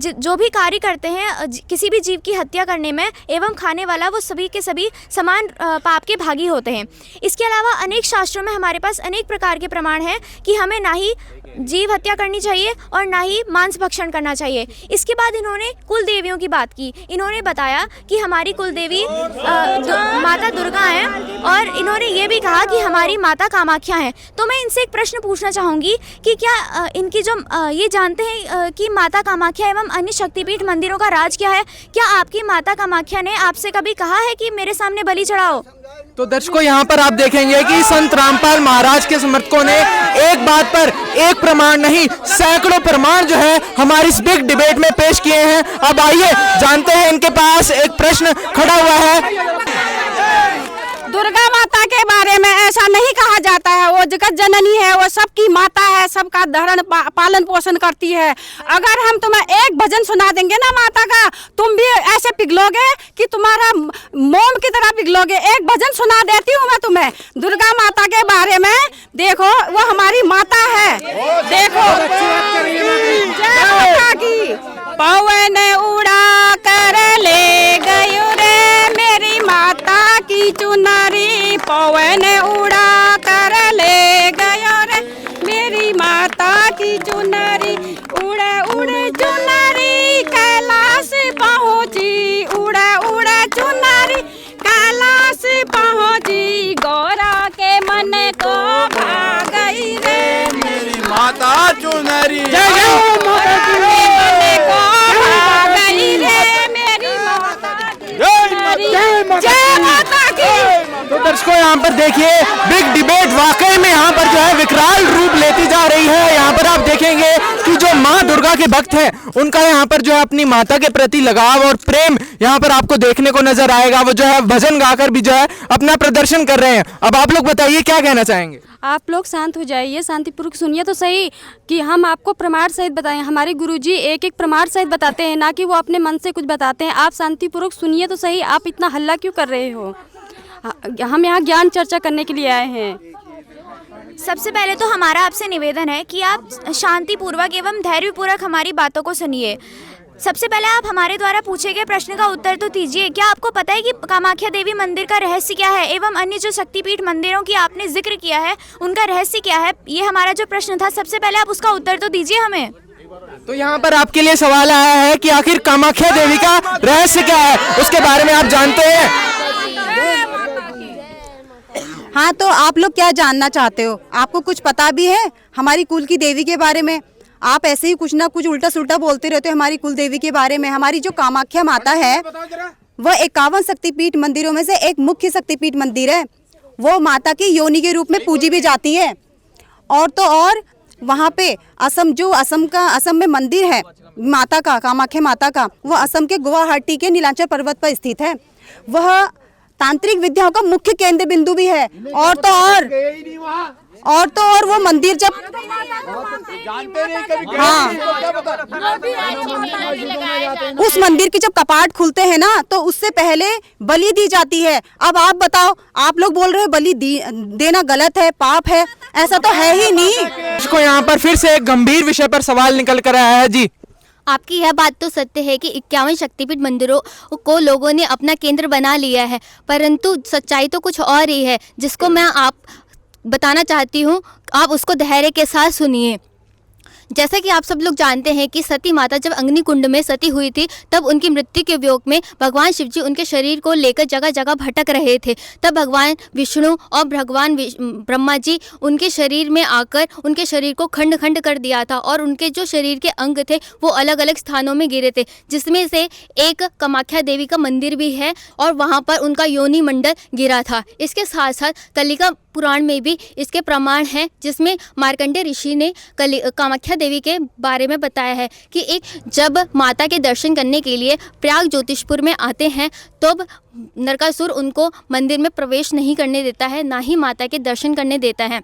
जो भी कार्य करते हैं किसी भी जीव की हत्या करने में एवं खाने वाला, वो सभी के सभी समान पाप के भागी होते हैं। इसके अलावा अनेक शास्त्रों में हमारे पास अनेक प्रकार के प्रमाण हैं कि हमें ना ही जीव हत्या करनी चाहिए और ना ही मांस भक्षण करना चाहिए। इसके बाद इन्होंने कुल देवियों की बात की। इन्होंने बताया कि हमारी कुल देवी माता दुर्गा हैं और इन्होंने ये भी कहा कि हमारी माता कामाख्या हैं। तो मैं इनसे एक प्रश्न पूछना चाहूँगी कि क्या इनकी जो ये जानते हैं कि माता कामाख्या एवं अन्य शक्तिपीठ मंदिरों का राज क्या है? क्या आपकी माता कामाख्या ने आपसे कभी कहा है कि मेरे सामने बलि चढ़ाओ? तो दर्शकों यहाँ पर आप देखेंगे कि संत रामपाल महाराज के समर्थकों ने एक बात पर एक प्रमाण नहीं, सैकड़ों प्रमाण जो है हमारी इस बिग डिबेट में पेश किए हैं। अब आइए जानते हैं, इनके पास एक प्रश्न खड़ा हुआ है। दुर्गा माता के बारे में ऐसा नहीं कहा जाता है, वो जगत जननी है, वो सबकी माता है, सबका धारण पालन पोषण करती है। अगर हम तुम्हें एक भजन सुना देंगे ना माता का, तुम भी ऐसे पिघलोगे कि तुम्हारा मोम की तरह पिघलोगे। एक भजन सुना देती हूँ मैं तुम्हें दुर्गा माता के बारे में। देखो वो हमारी माता है, देखो जय माता की। पवन उड़ा कर ले गयो रे मेरी माता की चुनरी, पवन उड़ा कर ले गयो रे मेरी माता की चुनरी। उड़े उड़े चुनरी कैलाश पहुँची, उड़े उड़े चुनरी कैलाश पहुँची, गौरा के मन को भा गई रे मेरी माता चुनरी। जय माता की। तो दर्शकों यहाँ पर देखिए बिग डिबेट वाकई में यहाँ पर जो है विकराल रूप लेती जा रही है। यहाँ पर आप देखेंगे कि जो माँ दुर्गा के भक्त हैं उनका यहाँ पर जो है अपनी माता के प्रति लगाव और प्रेम यहाँ पर आपको देखने को नजर आएगा। वो जो है भजन गाकर भी जो है अपना प्रदर्शन कर रहे हैं। अब आप लोग बताइए क्या कहना चाहेंगे? आप लोग शांत हो जाइए, शांतिपूर्वक सुनिए तो सही कि हम आपको प्रमाण सहित बताएं। हमारे गुरुजी एक एक प्रमाण सहित बताते हैं, ना कि वो अपने मन से कुछ बताते हैं। आप शांतिपूर्वक सुनिए तो सही, आप इतना हल्ला क्यों कर रहे हो? हम यहाँ ज्ञान चर्चा करने के लिए आए हैं। सबसे पहले तो हमारा आपसे निवेदन है कि आप शांतिपूर्वक एवं धैर्यपूर्वक हमारी बातों को सुनिए। सबसे पहले आप हमारे द्वारा पूछे गए प्रश्न का उत्तर तो दीजिए। क्या आपको पता है कि कामाख्या देवी मंदिर का रहस्य क्या है एवं अन्य जो शक्तिपीठ मंदिरों की आपने जिक्र किया है उनका रहस्य क्या है? ये हमारा जो प्रश्न था, सबसे पहले आप उसका उत्तर तो दीजिए हमें। तो यहाँ पर आपके लिए सवाल आया है कि आखिर कामाख्या देवी का रहस्य क्या है, उसके बारे में आप जानते हैं? हाँ, तो आप लोग क्या जानना चाहते हो? आपको कुछ पता भी है हमारी कुल की देवी के बारे में? आप ऐसे ही कुछ ना कुछ उल्टा सुल्टा बोलते रहते हो हमारी कुल देवी के बारे में। हमारी जो कामाख्या माता है वह 51 शक्तिपीठ मंदिरों में से एक मुख्य शक्तिपीठ मंदिर है। वो माता की योनि के रूप में पूजी भी जाती है। और तो और वहाँ पे असम में मंदिर है माता का, कामाख्या माता का, वो असम के गुवाहाटी के नीलांचल पर्वत पर स्थित है। वह तांत्रिक विद्याओं का मुख्य केंद्र बिंदु भी है। और तो और वो मंदिर जब उस मंदिर की जब कपाट खुलते हैं ना, तो उससे पहले बलि दी जाती है। अब आप बताओ, आप लोग बोल रहे हो बलि देना गलत है, पाप है, ऐसा तो है ही नहीं। इसको यहाँ पर फिर से एक गंभीर विषय पर सवाल निकल कर आया है जी। आपकी यह बात तो सत्य है कि 51 शक्तिपीठ मंदिरों को लोगों ने अपना केंद्र बना लिया है, परंतु सच्चाई तो कुछ और ही है, जिसको मैं आप बताना चाहती हूँ। आप उसको धैर्य के साथ सुनिए। जैसा कि आप सब लोग जानते हैं कि सती माता जब अग्निकुंड में सती हुई थी, तब उनकी मृत्यु के वियोग में भगवान शिव जी उनके शरीर को लेकर जगह जगह भटक रहे थे। तब भगवान विष्णु और भगवान ब्रह्मा जी उनके शरीर में आकर उनके शरीर को खंड खंड कर दिया था और उनके जो शरीर के अंग थे वो अलग अलग स्थानों में गिरे थे, जिसमें से एक कामाख्या देवी का मंदिर भी है और वहाँ पर उनका योनि मंडल गिरा था। इसके साथ साथ कलिका पुराण में भी इसके प्रमाण हैं, जिसमें मार्कंडेय ऋषि ने कामाख्या देवी के बारे में बताया है कि जब माता के दर्शन करने के लिए प्रयाग ज्योतिषपुर में आते हैं, तब नरकासुर उनको मंदिर में प्रवेश नहीं करने देता है, ना ही माता के दर्शन करने देता है।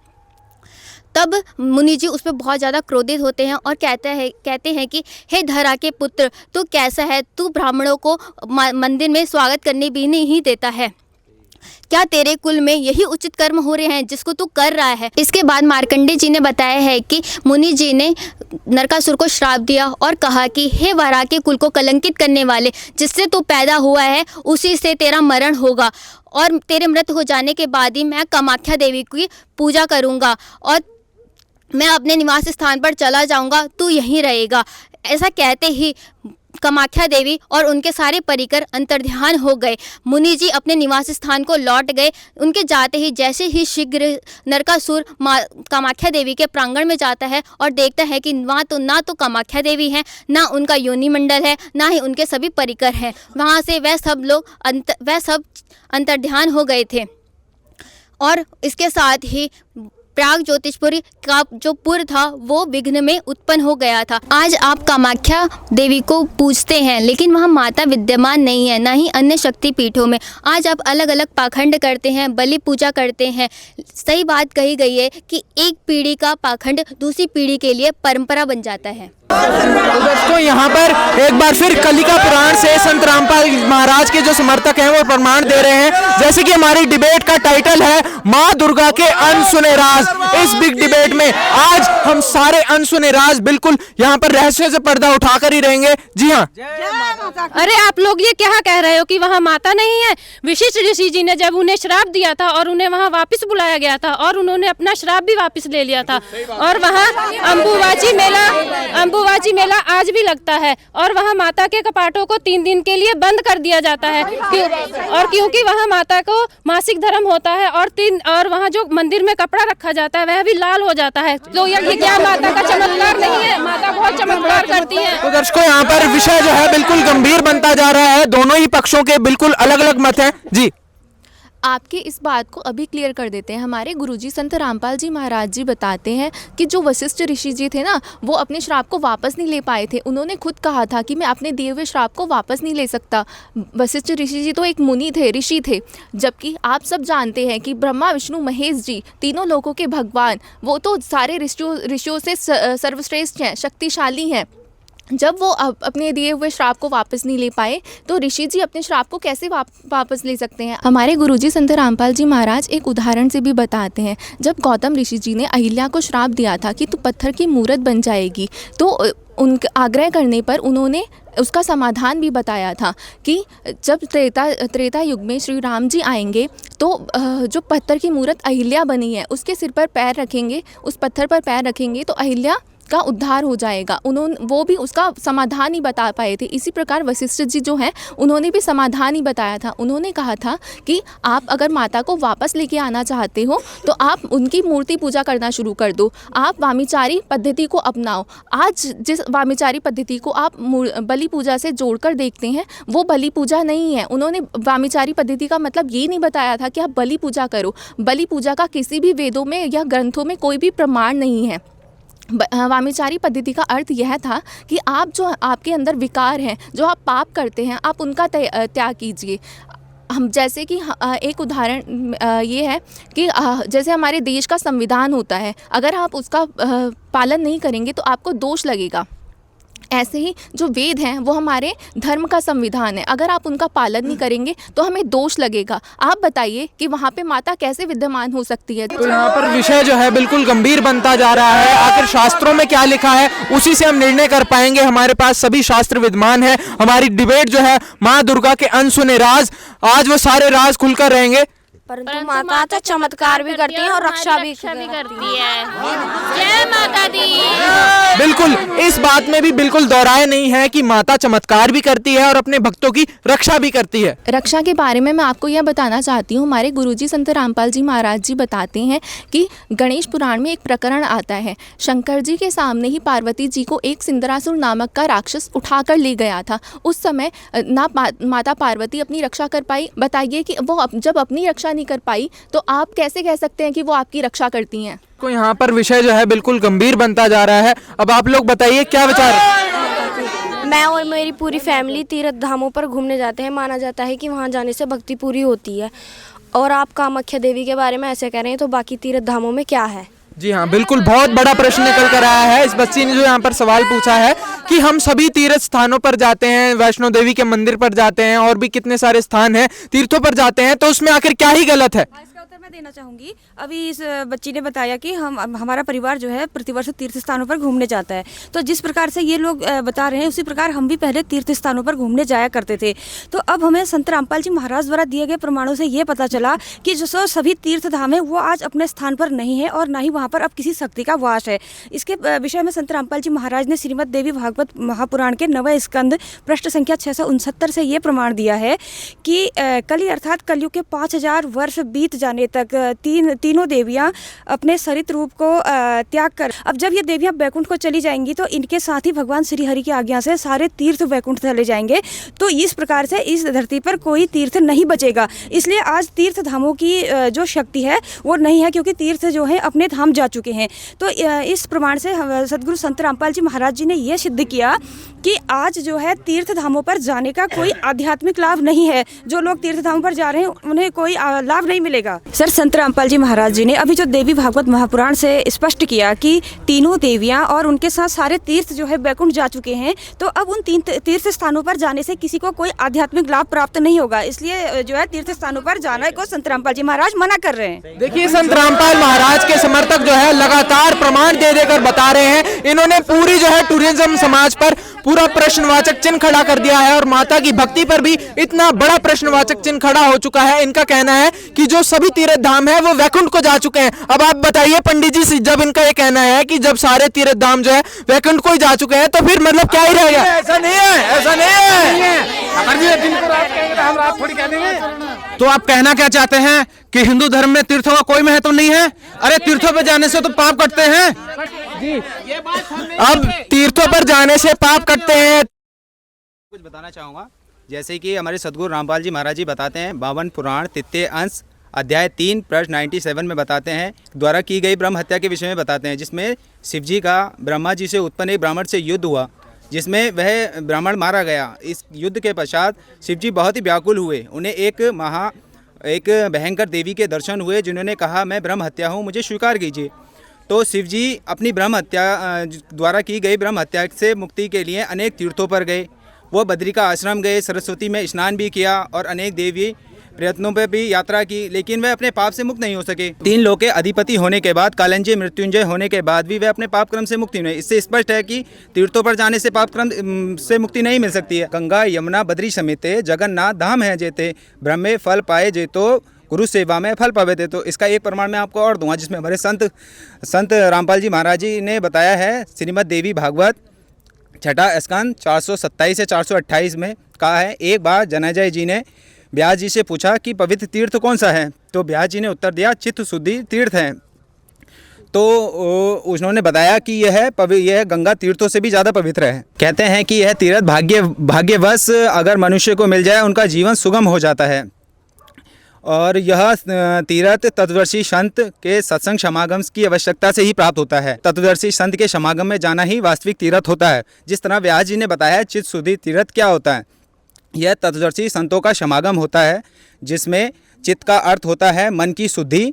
तब मुनि जी उस पर बहुत ज़्यादा क्रोधित होते हैं और कहते हैं कि हे धरा के पुत्र, तू कैसा है, तू ब्राह्मणों को मंदिर में स्वागत करने भी नहीं देता है। क्या तेरे कुल में यही उचित कर्म हो रहे हैं जिसको तू कर रहा है? इसके बाद मार्कंडेय जी ने बताया है कि मुनि जी ने नरकासुर को श्राप दिया और कहा कि हे वराह के कुल को कलंकित करने वाले, जिससे तू पैदा हुआ है उसी से तेरा मरण होगा, और तेरे मृत हो जाने के बाद ही मैं कामाख्या देवी की पूजा करूँगा और मैं अपने निवास स्थान पर चला जाऊँगा, तू यहीं रहेगा। ऐसा कहते ही कामाख्या देवी और उनके सारे परिकर अंतर्ध्यान हो गए। मुनि जी अपने निवास स्थान को लौट गए। उनके जाते ही जैसे ही शीघ्र नरकासुर कामाख्या देवी के प्रांगण में जाता है और देखता है कि ना तो कामाख्या देवी है, ना उनका योनि मंडल है, ना ही उनके सभी परिकर हैं। वहाँ से वह सब अंतर्ध्यान हो गए थे। और इसके साथ ही प्राग ज्योतिषपुरी का जो पुर था वो विघ्न में उत्पन्न हो गया था। आज आप कामाख्या देवी को पूजते हैं, लेकिन वहाँ माता विद्यमान नहीं है, ना ही अन्य शक्ति पीठों में। आज आप अलग अलग पाखंड करते हैं, बलि पूजा करते हैं। सही बात कही गई है कि एक पीढ़ी का पाखंड दूसरी पीढ़ी के लिए परंपरा बन जाता है। तो दोस्तों यहाँ पर एक बार फिर कलिका पुराण से संत रामपाल महाराज के जो समर्थक हैं वो प्रमाण दे रहे हैं। जैसे कि हमारी डिबेट का टाइटल है माँ दुर्गा के अनसुने राज। इस बिग डिबेट में आज हम सारे अनसुने राज बिल्कुल यहाँ पर रहस्य से पर्दा उठाकर ही रहेंगे। जी हाँ, अरे आप लोग ये क्या कह रहे हो कि वहाँ माता नहीं है? वशिष्ठ ऋषि जी ने जब उन्हें श्राप दिया था और उन्हें वहाँ वापस बुलाया गया था और उन्होंने अपना श्राप भी वापस ले लिया था, और वहाँ अम्बुबाची मेला आज भी लगता है, और वहाँ माता के कपाटों को 3 दिन के लिए बंद कर दिया जाता है। और क्योंकि वहाँ माता को मासिक धर्म होता है और वहाँ जो मंदिर में कपड़ा रखा जाता है वह भी लाल हो जाता है। तो ये क्या माता का चमत्कार नहीं है? माता बहुत चमत्कार करती है। तो दर्शकों यहाँ पर विषय जो है बिल्कुल गंभीर बनता जा रहा है। दोनों ही पक्षों के बिल्कुल अलग अलग मत हैं। जी, आपके इस बात को अभी क्लियर कर देते हैं। हमारे गुरुजी संत रामपाल जी महाराज जी बताते हैं कि जो वशिष्ठ ऋषि जी थे ना, वो अपने श्राप को वापस नहीं ले पाए थे। उन्होंने खुद कहा था कि मैं अपने दिए हुए श्राप को वापस नहीं ले सकता। वशिष्ठ ऋषि जी तो एक मुनि थे, ऋषि थे, जबकि आप सब जानते हैं कि ब्रह्मा विष्णु महेश जी तीनों लोगों के भगवान, वो तो सारे ऋषियों से सर्वश्रेष्ठ हैं, शक्तिशाली हैं। जब वो अपने दिए हुए श्राप को वापस नहीं ले पाए तो ऋषि जी अपने श्राप को कैसे वापस ले सकते हैं? हमारे गुरुजी संत रामपाल जी महाराज एक उदाहरण से भी बताते हैं। जब गौतम ऋषि जी ने अहिल्या को श्राप दिया था कि तू पत्थर की मूर्त बन जाएगी, तो उनके आग्रह करने पर उन्होंने उसका समाधान भी बताया था कि जब त्रेता युग में श्री राम जी आएंगे तो जो पत्थर की मूर्त अहिल्या बनी है उसके सिर पर पैर रखेंगे, उस पत्थर पर पैर रखेंगे तो अहिल्या का उद्धार हो जाएगा। वो भी उसका समाधान ही बता पाए थे। इसी प्रकार वशिष्ठ जी जो हैं उन्होंने भी समाधान ही बताया था। उन्होंने कहा था कि आप अगर माता को वापस लेके आना चाहते हो तो आप उनकी मूर्ति पूजा करना शुरू कर दो, आप वामीचारी पद्धति को अपनाओ। आज जिस वामीचारी पद्धति को आप बलि पूजा से जोड़कर देखते हैं वो बलि पूजा नहीं है। उन्होंने वामीचारी पद्धति का मतलब ये नहीं बताया था कि आप बलि पूजा करो। बलि पूजा का किसी भी वेदों में या ग्रंथों में कोई भी प्रमाण नहीं है। वामीचारी पद्धति का अर्थ यह था कि आप जो आपके अंदर विकार हैं, जो आप पाप करते हैं, आप उनका त्याग कीजिए। हम जैसे कि एक उदाहरण ये है कि जैसे हमारे देश का संविधान होता है, अगर आप उसका पालन नहीं करेंगे तो आपको दोष लगेगा। ऐसे ही जो वेद हैं वो हमारे धर्म का संविधान है, अगर आप उनका पालन नहीं करेंगे तो हमें दोष लगेगा। आप बताइए कि वहाँ पे माता कैसे विद्यमान हो सकती है? तो यहाँ पर विषय जो है बिल्कुल गंभीर बनता जा रहा है। आखिर शास्त्रों में क्या लिखा है उसी से हम निर्णय कर पाएंगे। हमारे पास सभी शास्त्र विद्यमान है। हमारी डिबेट जो है माँ दुर्गा के अनसुने राज, आज वो सारे राज खुलकर रहेंगे। परंतु माता तो चमत्कार भी करती है और रक्षा भी करती है। जय माता दी। बिल्कुल, इस बात में भी बिल्कुल दोहराए नहीं है कि माता चमत्कार भी करती है और अपने भक्तों की रक्षा भी करती है। रक्षा के बारे में मैं आपको यह बताना चाहती हूँ। हमारे गुरुजी संत रामपाल जी महाराज जी बताते हैं कि गणेश पुराण में एक प्रकरण आता है। शंकर जी के सामने ही पार्वती जी को एक सिंदरासुर नामक का राक्षस उठाकर ले गया था। उस समय ना माता पार्वती अपनी रक्षा कर पाई। बताइए कि वो जब अपनी रक्षा कर पाई तो आप कैसे कह सकते हैं कि वो आपकी रक्षा करती हैं? तो यहाँ पर विषय जो है बिल्कुल गंभीर बनता जा रहा है। अब आप लोग बताइए क्या विचार? मैं और मेरी पूरी फैमिली तीर्थ धामों पर घूमने जाते हैं। माना जाता है कि वहाँ जाने से भक्ति पूरी होती है। और आप कामाख्या देवी के बारे में ऐसे कह रहे हैं तो बाकी तीर्थ धामों में क्या है? जी हाँ, बिल्कुल बहुत बड़ा प्रश्न निकल कर आया है। इस बच्ची ने जो यहाँ पर सवाल पूछा है कि हम सभी तीर्थ स्थानों पर जाते हैं, वैष्णो देवी के मंदिर पर जाते हैं और भी कितने सारे स्थान हैं, तीर्थों पर जाते हैं, तो उसमें आखिर क्या ही गलत है? इसका उत्तर मैं देना चाहूँगी। अभी इस बच्ची ने बताया कि हमारा परिवार जो है प्रतिवर्ष तीर्थ स्थानों पर घूमने जाता है, तो जिस प्रकार से ये लोग बता रहे हैं उसी प्रकार हम भी पहले तीर्थ स्थानों पर घूमने जाया करते थे। तो अब हमें संत रामपाल जी महाराज द्वारा दिए गए प्रमाणों से ये पता चला कि जो सभी तीर्थ धाम है वो आज अपने स्थान पर नहीं है और ना ही वहाँ पर अब किसी शक्ति का वास है। इसके विषय में संत रामपाल जी महाराज ने श्रीमद् देवी भागवत महापुराण के 9वें स्कंद पृष्ठ संख्या 669 से ये प्रमाण दिया है कि कली अर्थात कलयुग के 5000 वर्ष बीत जाने तक तीनों देवियां अपने सरित रूप को त्याग कर, अब जब ये देवियां वैकुंठ को चली जाएंगी तो इनके साथ ही भगवान श्री हरि की आज्ञा से सारे तीर्थ वैकुंठ चले जाएंगे। तो इस प्रकार से इस धरती पर कोई तीर्थ नहीं बचेगा। इसलिए आज तीर्थ धामों की जो शक्ति है वो नहीं है, क्योंकि तीर्थ जो है अपने धाम जा चुके हैं। तो इस प्रमाण से सदगुरु संत रामपाल जी महाराज जी ने यह सिद्ध किया कि आज जो है तीर्थ धामों पर जाने का कोई आध्यात्मिक लाभ नहीं है। जो लोग तीर्थ धामों पर जा रहे हैं उन्हें कोई लाभ नहीं मिलेगा। सर, संत रामपाल जी महाराज जी ने अभी जो देवी भागवत महापुराण से स्पष्ट किया कि तीनों देवियां और उनके साथ सारे तीर्थ जो है वैकुंठ जा चुके हैं, तो अब उन तीर्थ स्थानों पर जाने से किसी को कोई आध्यात्मिक लाभ प्राप्त नहीं होगा। इसलिए जो है तीर्थ स्थानों पर जाने को संत रामपाल जी महाराज मना कर रहे हैं। देखिए, संत रामपाल महाराज के समर्थक जो है लगातार प्रमाण दे देकर बता रहे हैं। इन्होंने पूरी जो है टूरिज्म समाज पर पूरा प्रश्नवाचक चिन्ह खड़ा कर दिया है और माता की भक्ति पर भी इतना बड़ा प्रश्नवाचक चिन्ह खड़ा हो चुका है। इनका कहना है कि जो सभी तीर्थ धाम है वो वैकुंठ को जा चुके हैं। अब आप बताइए पंडित जी, जब इनका ये कहना है कि जब सारे तीर्थ धाम जो है वैकुंठ को ही जा चुके हैं तो फिर मतलब क्या ही रहेगा? ऐसा नहीं है, ऐसा नहीं है। अगर जी दिन को रात कहेंगे तो हम रात थोड़ी कह देंगे। तो आप कहना क्या चाहते हैं कि हिंदू धर्म में तीर्थों का कोई महत्व नहीं है? अरे तीर्थों पे जाने से तो पाप कटते हैं जी। अब तीर्थों पर जाने से पाप कटते हैं। कुछ बताना चाहूँगा, जैसे कि हमारे सदगुरु रामपाल जी महाराज जी बताते हैं, 52 पुराण तृतीय अंश अध्याय 3 प्रश्न 97 में बताते हैं, द्वारा की गई ब्रह्म हत्या के विषय में बताते हैं, जिसमें शिव जी का ब्रह्मा जी से उत्पन्न एक ब्राह्मण से युद्ध हुआ, जिसमें वह ब्राह्मण मारा गया। इस युद्ध के पश्चात शिव जी बहुत ही व्याकुल हुए। उन्हें एक भयंकर देवी के दर्शन हुए, जिन्होंने कहा मैं ब्रह्म हत्या हूँ, मुझे स्वीकार कीजिए। तो शिव जी अपनी ब्रह्म हत्या द्वारा की गई ब्रह्म हत्या से मुक्ति के लिए अनेक तीर्थों पर गए। वो बद्री का आश्रम गए, सरस्वती में स्नान भी किया और अनेक देवी प्रयत्नों पर भी यात्रा की, लेकिन वह अपने पाप से मुक्त नहीं हो सके। 3 लोक के अधिपति होने के बाद, कालंजय मृत्युंजय होने के बाद भी वे अपने पाप क्रम से मुक्ति नहीं। इससे स्पष्ट है कि तीर्थों पर जाने से पाप क्रम से मुक्ति नहीं मिल सकती है। गंगा यमुना बद्री समेते जगन्नाथ धाम है जेते, ब्रह्मे फल पाए जेतो गुरु सेवा में फल पावे थे। तो इसका एक प्रमाण मैं आपको और दूंगा, जिसमें हमारे संत रामपाल जी महाराज जी ने बताया है। श्रीमद् देवी भागवत छठा स्कंद 427 से 428 में कहा है, एक बार जनाजय जी ने व्यास जी से पूछा कि पवित्र तीर्थ कौन सा है, तो व्यास जी ने उत्तर दिया चित्त शुद्धि तीर्थ है। तो उन्होंने बताया कि यह गंगा तीर्थों से भी ज़्यादा पवित्र है। कहते हैं कि यह तीर्थ भाग्यवश अगर मनुष्य को मिल जाए उनका जीवन सुगम हो जाता है। और यह तीर्थ तत्वदर्शी संत के सत्संग समागम की आवश्यकता से ही प्राप्त होता है। तत्वदर्शी संत के समागम में जाना ही वास्तविक तीर्थ होता है। जिस तरह व्यास जी ने बताया चित्त शुद्धि तीर्थ क्या होता है, यह तत्वदर्शी संतों का समागम होता है, जिसमें चित्त का अर्थ होता है मन की शुद्धि।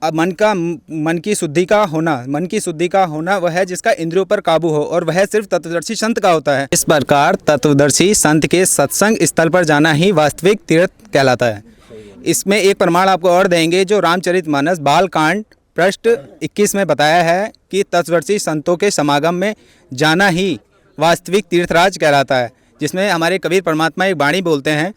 मन की शुद्धि का होना वह है जिसका इंद्रियों पर काबू हो, और वह सिर्फ तत्वदर्शी संत का होता है। इस प्रकार तत्वदर्शी संत के सत्संग स्थल पर जाना ही वास्तविक तीर्थ कहलाता है। इसमें एक प्रमाण आपको और देंगे, जो रामचरितमानस बालकांड पृष्ठ 21 में बताया है कि तत्वदर्शी संतों के समागम में जाना ही वास्तविक तीर्थराज कहलाता है। जिसमें हमारे कबीर परमात्मा एक वाणी बोलते हैं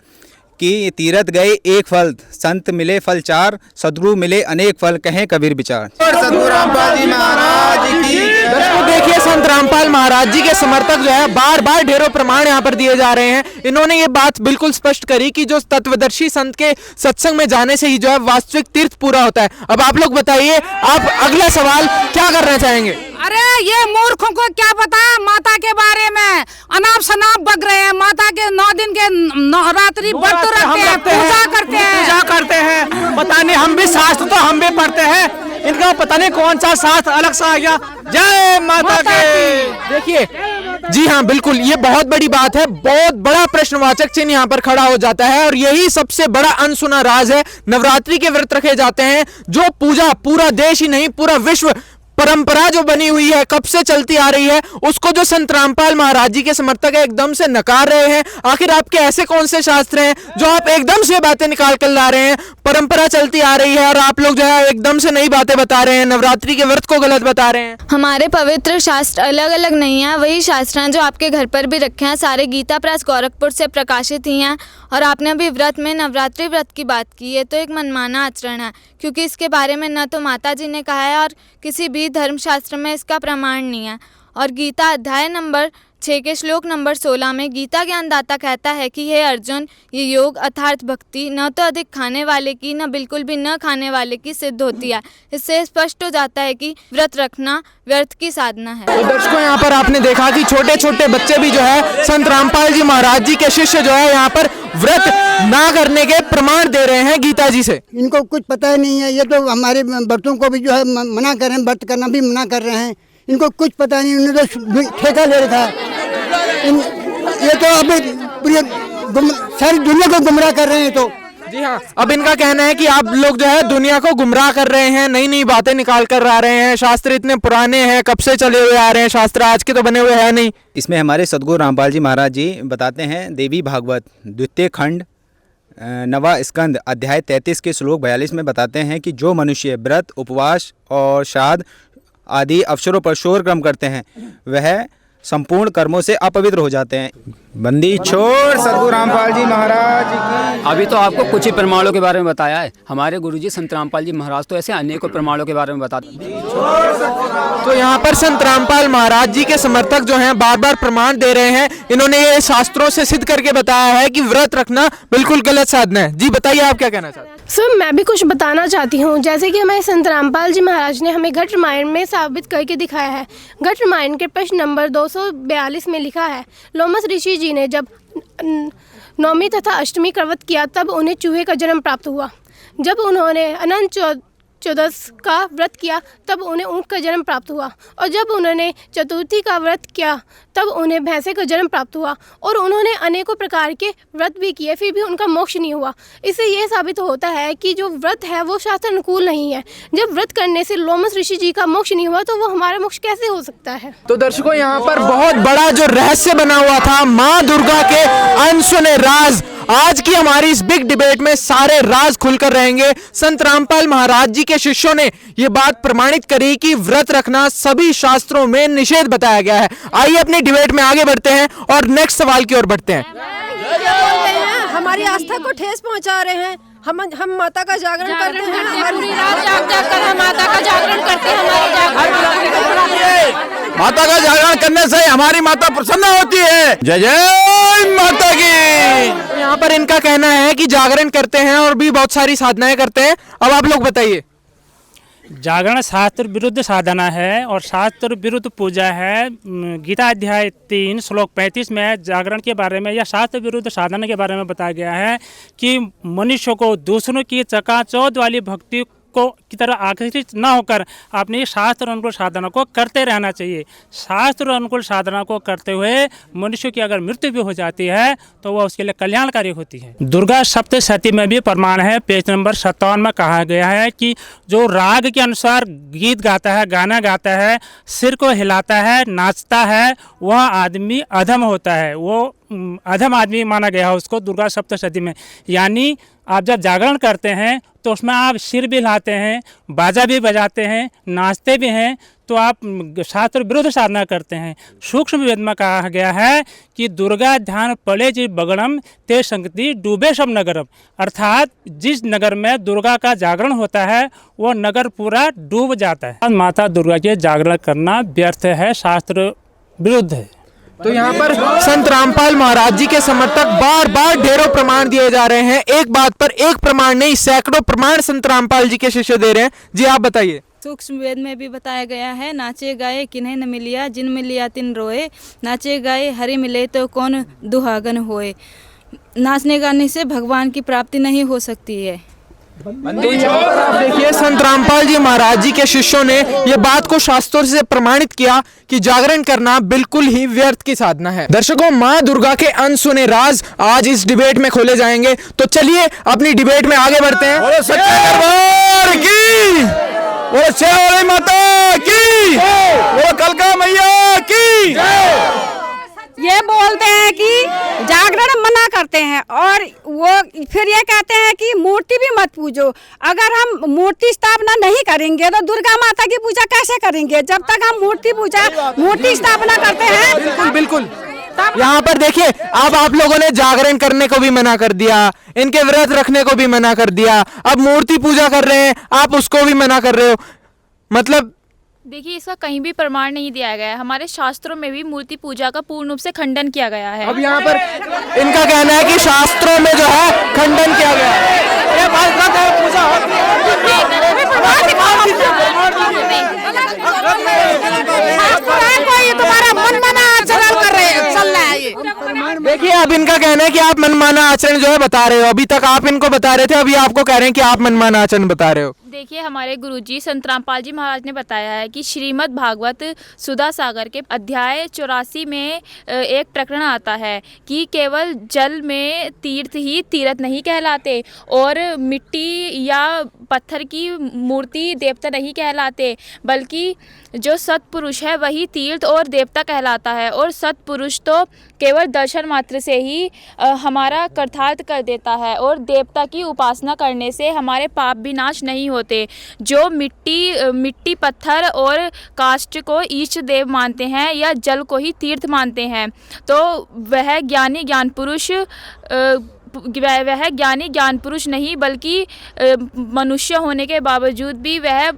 कि तीर्थ गए एक फल, संत मिले फल 4, सदगुरु मिले अनेक फल, कहें कबीर विचार। सदगुरु रामपाल जी महाराज की। दर्शकों देखिए, संत रामपाल महाराज जी के समर्थक जो है बार बार ढेरों प्रमाण यहाँ पर दिए जा रहे हैं। इन्होंने ये बात बिल्कुल स्पष्ट करी कि जो तत्वदर्शी संत के सत्संग में जाने से ही जो है वास्तविक तीर्थ पूरा होता है। अब आप लोग बताइए, आप अगला सवाल क्या करना चाहेंगे? अरे ये मूर्खों को क्या पता है माता के बारे में, अनाप शनाप बग रहे हैं। माता के 9 दिन के नवरात्रि व्रत रखते हैं, पूजा करते हैं। पता नहीं, हम भी शास्त्र तो हम भी पढ़ते हैं, इनका पता नहीं कौन सा शास्त्र अलग सा आ गया। जय माता की। देखिए जी हाँ, बिल्कुल ये बहुत बड़ी बात है। बहुत बड़ा प्रश्नवाचक चिन्ह यहाँ पर खड़ा हो जाता है और यही सबसे बड़ा अनसुना राज है। नवरात्रि के व्रत रखे जाते हैं, जो पूजा पूरा देश ही नहीं पूरा विश्व परंपरा जो बनी हुई है, कब से चलती आ रही है, उसको जो संत रामपाल महाराज जी के समर्थक है एकदम से नकार रहे हैं। आखिर आपके ऐसे कौन से शास्त्र हैं जो आप एकदम से बातें निकाल कर ला रहे हैं? परंपरा चलती आ रही है और आप लोग जो है एकदम से नई बातें बता रहे हैं, नवरात्रि के व्रत को गलत बता रहे हैं। हमारे पवित्र शास्त्र अलग अलग नहीं हैं, वही शास्त्र हैं जो आपके घर पर भी रखे हैं, सारे गीता प्रेस गोरखपुर से प्रकाशित ही हैं। और आपने अभी व्रत में नवरात्रि व्रत की बात की है, तो एक मनमाना आचरण है, क्योंकि इसके बारे में न तो माता जी ने कहा है और किसी भी धर्मशास्त्र में इसका प्रमाण नहीं है। और गीता अध्याय नंबर 6 के श्लोक नंबर 16 में गीता ज्ञानदाता कहता है कि हे अर्जुन, ये योग अर्थात भक्ति न तो अधिक खाने वाले की न बिल्कुल भी न खाने वाले की सिद्ध होती है। इससे स्पष्ट हो जाता है कि व्रत रखना व्यर्थ की साधना है। तो दर्शकों, यहाँ पर आपने देखा कि छोटे छोटे बच्चे भी जो है संत रामपाल जी महाराज जी के शिष्य जो है यहाँ पर व्रत ना करने के प्रमाण दे रहे हैं गीता जी से। इनको कुछ पता ही नहीं है, ये तो हमारे बच्चों को भी जो है मना कर रहे हैं, व्रत करना भी मना कर रहे हैं। इनको कुछ पता नहीं, उन्होंने तो ठेका ले रखा है। ये तो अभी पूरी सारी दुनिया को गुमराह कर रहे हैं। तो जी हाँ, अब इनका कहना है कि आप लोग जो है दुनिया को गुमराह कर रहे हैं, नई नई बातें निकाल कर आ रहे हैं, शास्त्र इतने पुराने हैं, कब से चले हुए आ रहे हैं, शास्त्र आज के तो बने हुए हैं नहीं। इसमें हमारे सदगुरु रामपाल जी महाराज जी बताते हैं, देवी भागवत द्वितीय खंड 9वां स्कंद अध्याय 33 के श्लोक 42 में बताते हैं कि जो मनुष्य व्रत, उपवास और श्राद्ध आदि अवसरों पर शोर क्रम करते हैं वह संपूर्ण कर्मों से अपवित्र हो जाते हैं। बंदी छोड़ सदगुरु रामपाल जी महाराज की। अभी तो आपको कुछ ही प्रमाणों के बारे में बताया है, हमारे गुरुजी संत रामपाल जी महाराज तो ऐसे अनेकों प्रमाणों के बारे में बताते हैं। तो यहाँ पर संत रामपाल महाराज जी के समर्थक जो हैं बार बार प्रमाण दे रहे हैं। इन्होंने ये शास्त्रों से सिद्ध करके बताया है कि व्रत रखना बिल्कुल गलत साधना है। जी बताइए, आप क्या कहना चाहते हैं? सर, मैं भी कुछ बताना चाहती हूँ। जैसे कि हमारे संत रामपाल जी महाराज ने हमें घट रामायण में साबित करके दिखाया है। घट रामायण के प्रश्न नंबर 242 में लिखा है, लोमस ऋषि जी ने जब नवमी तथा अष्टमी का व्रत किया तब उन्हें चूहे का जन्म प्राप्त हुआ। जब उन्होंने अनंत चतुर्दश का व्रत किया तब उन्हें ऊँट का जन्म प्राप्त हुआ। और जब उन्होंने चतुर्थी का व्रत किया तब उन्हें भैंसे का जन्म प्राप्त हुआ। और उन्होंने अनेकों प्रकार के व्रत भी किए, फिर भी उनका मोक्ष नहीं हुआ। इससे ये साबित होता है कि जो व्रत है वो शास्त्र अनुकूल नहीं है। जब व्रत करने से लोमस ऋषि जी का मोक्ष नहीं हुआ तो वो हमारा मोक्ष कैसे हो सकता है? तो दर्शकों, यहाँ पर बहुत बड़ा जो रहस्य बना हुआ था, माँ दुर्गा के अनसुने राज, आज की हमारी इस बिग डिबेट में सारे राज खुलकर रहेंगे। संत रामपाल महाराज जी के शिष्यों ने ये बात प्रमाणित करी कि व्रत रखना सभी शास्त्रों में निषेध बताया गया है। आइए अपनी डिबेट में आगे बढ़ते हैं और नेक्स्ट सवाल की ओर बढ़ते हैं। हमारी आस्था को ठेस पहुंचा रहे हैं। हम माता का जागरण करते हैं, पूरी रात जाग जाग कर हम माता का जागरण करते हैं। माता का जागरण करने से हमारी माता प्रसन्न होती है। जय जय माता की। यहाँ पर इनका कहना है कि जागरण करते हैं और भी बहुत सारी साधनाएं करते हैं। अब आप लोग बताइए। जागरण शास्त्र विरुद्ध साधना है और शास्त्र विरुद्ध पूजा है। गीता अध्याय 3 श्लोक 35 में जागरण के बारे में या शास्त्र विरुद्ध साधना के बारे में बताया गया है कि मनुष्य को दूसरों की चकाचौंध वाली भक्ति को की तरह आकर्षित न होकर अपनी शास्त्र अनुकूल साधना को करते रहना चाहिए। शास्त्र अनुकूल साधना को करते हुए मनुष्य की अगर मृत्यु भी हो जाती है तो वह उसके लिए कल्याणकारी होती है। दुर्गा सप्तशती में भी प्रमाण है। पेज नंबर 57 में कहा गया है कि जो राग के अनुसार गीत गाता है, गाना गाता है, सिर को हिलाता है, नाचता है, वह आदमी अधम होता है। वो अधम आदमी माना गया है उसको दुर्गा सप्तशती में। यानी आप जब जागरण करते हैं तो उसमें आप सिर भी हिलाते हैं, बाजा भी बजाते हैं, नाचते भी हैं, तो आप शास्त्र विरुद्ध साधना करते हैं। सूक्ष्म वेद में कहा गया है कि दुर्गा ध्यान पड़े जी बगड़म ते संगति डूबे सब नगरम, अर्थात जिस नगर में दुर्गा का जागरण होता है वो नगर पूरा डूब जाता है। माता दुर्गा के जागरण करना व्यर्थ है, शास्त्र विरुद्ध है। तो यहाँ पर संत रामपाल महाराज जी के समर्थक बार बार ढेरों प्रमाण दिए जा रहे हैं। एक बात पर एक प्रमाण नहीं, सैकड़ों प्रमाण संत रामपाल जी के शिष्य दे रहे हैं। जी आप बताइए। सूक्ष्म वेद में भी बताया गया है, नाचे गाए किन्हें न मिलिया, जिन मिलिया तिन रोए, नाचे गाए हरि मिले तो कौन दुहागन होए। नाचने गाने से भगवान की प्राप्ति नहीं हो सकती है। देखिए, संत रामपाल जी महाराज जी के शिष्यों ने ये बात को शास्त्रों से प्रमाणित किया कि जागरण करना बिल्कुल ही व्यर्थ की साधना है। दर्शकों, माँ दुर्गा के अनसुने राज आज इस डिबेट में खोले जाएंगे। तो चलिए अपनी डिबेट में आगे बढ़ते हैं। बोलो सच्चे दरबार की, बोलो शेरा वाली माता की। बोलते हैं कि जागरण मना करते हैं और वो फिर ये कहते हैं कि मूर्ति भी मत पूजो। अगर हम मूर्ति स्थापना नहीं करेंगे तो दुर्गा माता की पूजा कैसे करेंगे? जब तक हम मूर्ति स्थापना करते हैं। बिल्कुल बिल्कुल। यहाँ पर देखिए, अब आप लोगों ने जागरण करने को भी मना कर दिया, इनके व्रत रखने को भी मना कर दिया, अब मूर्ति पूजा कर रहे हैं, आप उसको भी मना कर रहे हो। मतलब देखिए, इसका कहीं भी प्रमाण नहीं दिया गया है। हमारे शास्त्रों में भी मूर्ति पूजा का पूर्ण रूप से खंडन किया गया है। अब यहाँ पर इनका कहना है कि शास्त्रों में जो है खंडन किया गया है। ये बात गलत है, पूजा होती है। तुम्हारा मनमाना आचरण कर रहे हैं, चल रहा है ये। देखिए, अब इनका कहना है कि आप मनमाना आचरण जो है बता रहे हो। अभी तक आप इनको बता रहे थे, अभी आपको कह रहे हैं कि आप मनमाना आचरण बता रहे हो। देखिए, हमारे गुरुजी संत रामपाल जी महाराज ने बताया है कि श्रीमद् भागवत सुधा सागर के अध्याय 84 में एक प्रकरण आता है कि केवल जल में तीर्थ ही तीर्थ नहीं कहलाते और मिट्टी या पत्थर की मूर्ति देवता नहीं कहलाते, बल्कि जो सत्पुरुष है वही तीर्थ और देवता कहलाता है। और सत्पुरुष तो केवल दर्शन मात्र से ही हमारा कर्तार्थ कर देता है और देवता की उपासना करने से हमारे पाप भी नाश नहीं होते। जो मिट्टी पत्थर और काष्ठ को ईष्ट देव मानते हैं या जल को ही तीर्थ मानते हैं, तो वह ज्ञानी ज्ञान पुरुष नहीं, बल्कि मनुष्य होने के बावजूद भी वह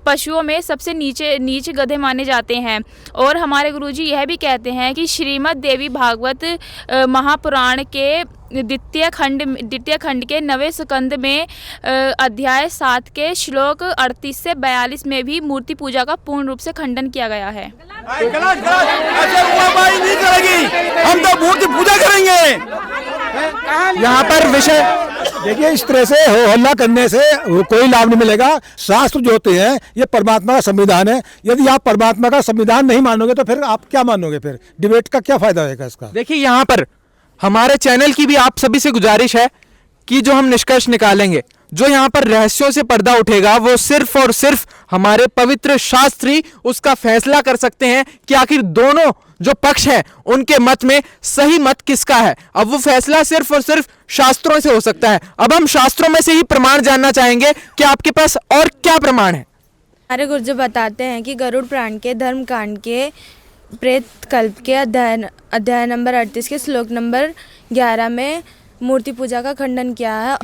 पशुओं में सबसे नीच गधे माने जाते हैं। और हमारे गुरुजी यह भी कहते हैं कि श्रीमद् देवी भागवत महापुराण के द्वितीय खंड के 9वें स्कंद में अध्याय 7 के श्लोक 38 से 42 में भी मूर्ति पूजा का पूर्ण रूप से खंडन किया गया है। हम तो मूर्ति पूजा करेंगे। यहाँ पर विषय देखिए, इस तरह से हो हल्ला करने से कोई लाभ नहीं मिलेगा। शास्त्र जो होते हैं ये परमात्मा का संविधान है। यदि आप परमात्मा का संविधान नहीं मानोगे तो फिर आप क्या मानोगे? फिर डिबेट का क्या फायदा होगा इसका? देखिए, यहाँ पर हमारे चैनल की भी आप सभी से गुजारिश है कि जो हम निष्कर्ष निकालेंगे, जो यहाँ पर रहस्यों से पर्दा उठेगा, वो सिर्फ और सिर्फ हमारे पवित्र शास्त्र ही उसका फैसला कर सकते हैं कि आखिर दोनों जो पक्ष है उनके मत में सही मत किसका है। अब वो फैसला सिर्फ और सिर्फ शास्त्रों से हो सकता है। अब हम शास्त्रों में से ही प्रमाण जानना चाहेंगे कि आपके पास और क्या प्रमाण है। हमारे गुरुजी बताते हैं कि गरुड़ पुराण के धर्म कांड के प्रेत कल्प के अध्याय नंबर 38 के श्लोक नंबर 11 में मूर्ति पूजा का खंडन किया है।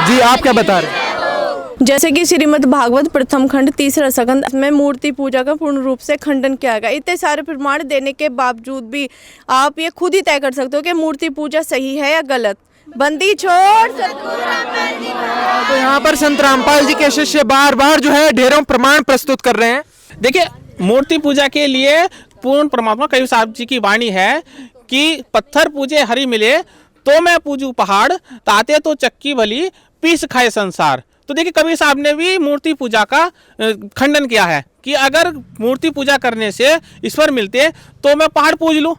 जी, आप क्या बता रहे हैं? जैसे कि श्रीमद् भागवत प्रथम खंड 3 स्कंद में मूर्ति पूजा का पूर्ण रूप से खंडन किया गया। इतने सारे प्रमाण देने के बावजूद भी आप ये खुद ही तय कर सकते हो कि मूर्ति पूजा सही है या गलत। बंदी छोड़। तो यहाँ पर संत रामपाल जी के शिष्य बार बार जो है ढेरों प्रमाण प्रस्तुत कर रहे हैं। देखिए, मूर्ति पूजा के लिए पूर्ण परमात्मा कबीर साहब जी की वाणी है कि पत्थर पूजे हरि मिले तो मैं पूजू पहाड़, ताते तो चक्की भली पीस खाए संसार। तो देखिए, कबीर साहब ने भी मूर्ति पूजा का खंडन किया है कि अगर मूर्ति पूजा करने से ईश्वर मिलते तो मैं पहाड़ पूज लूँ,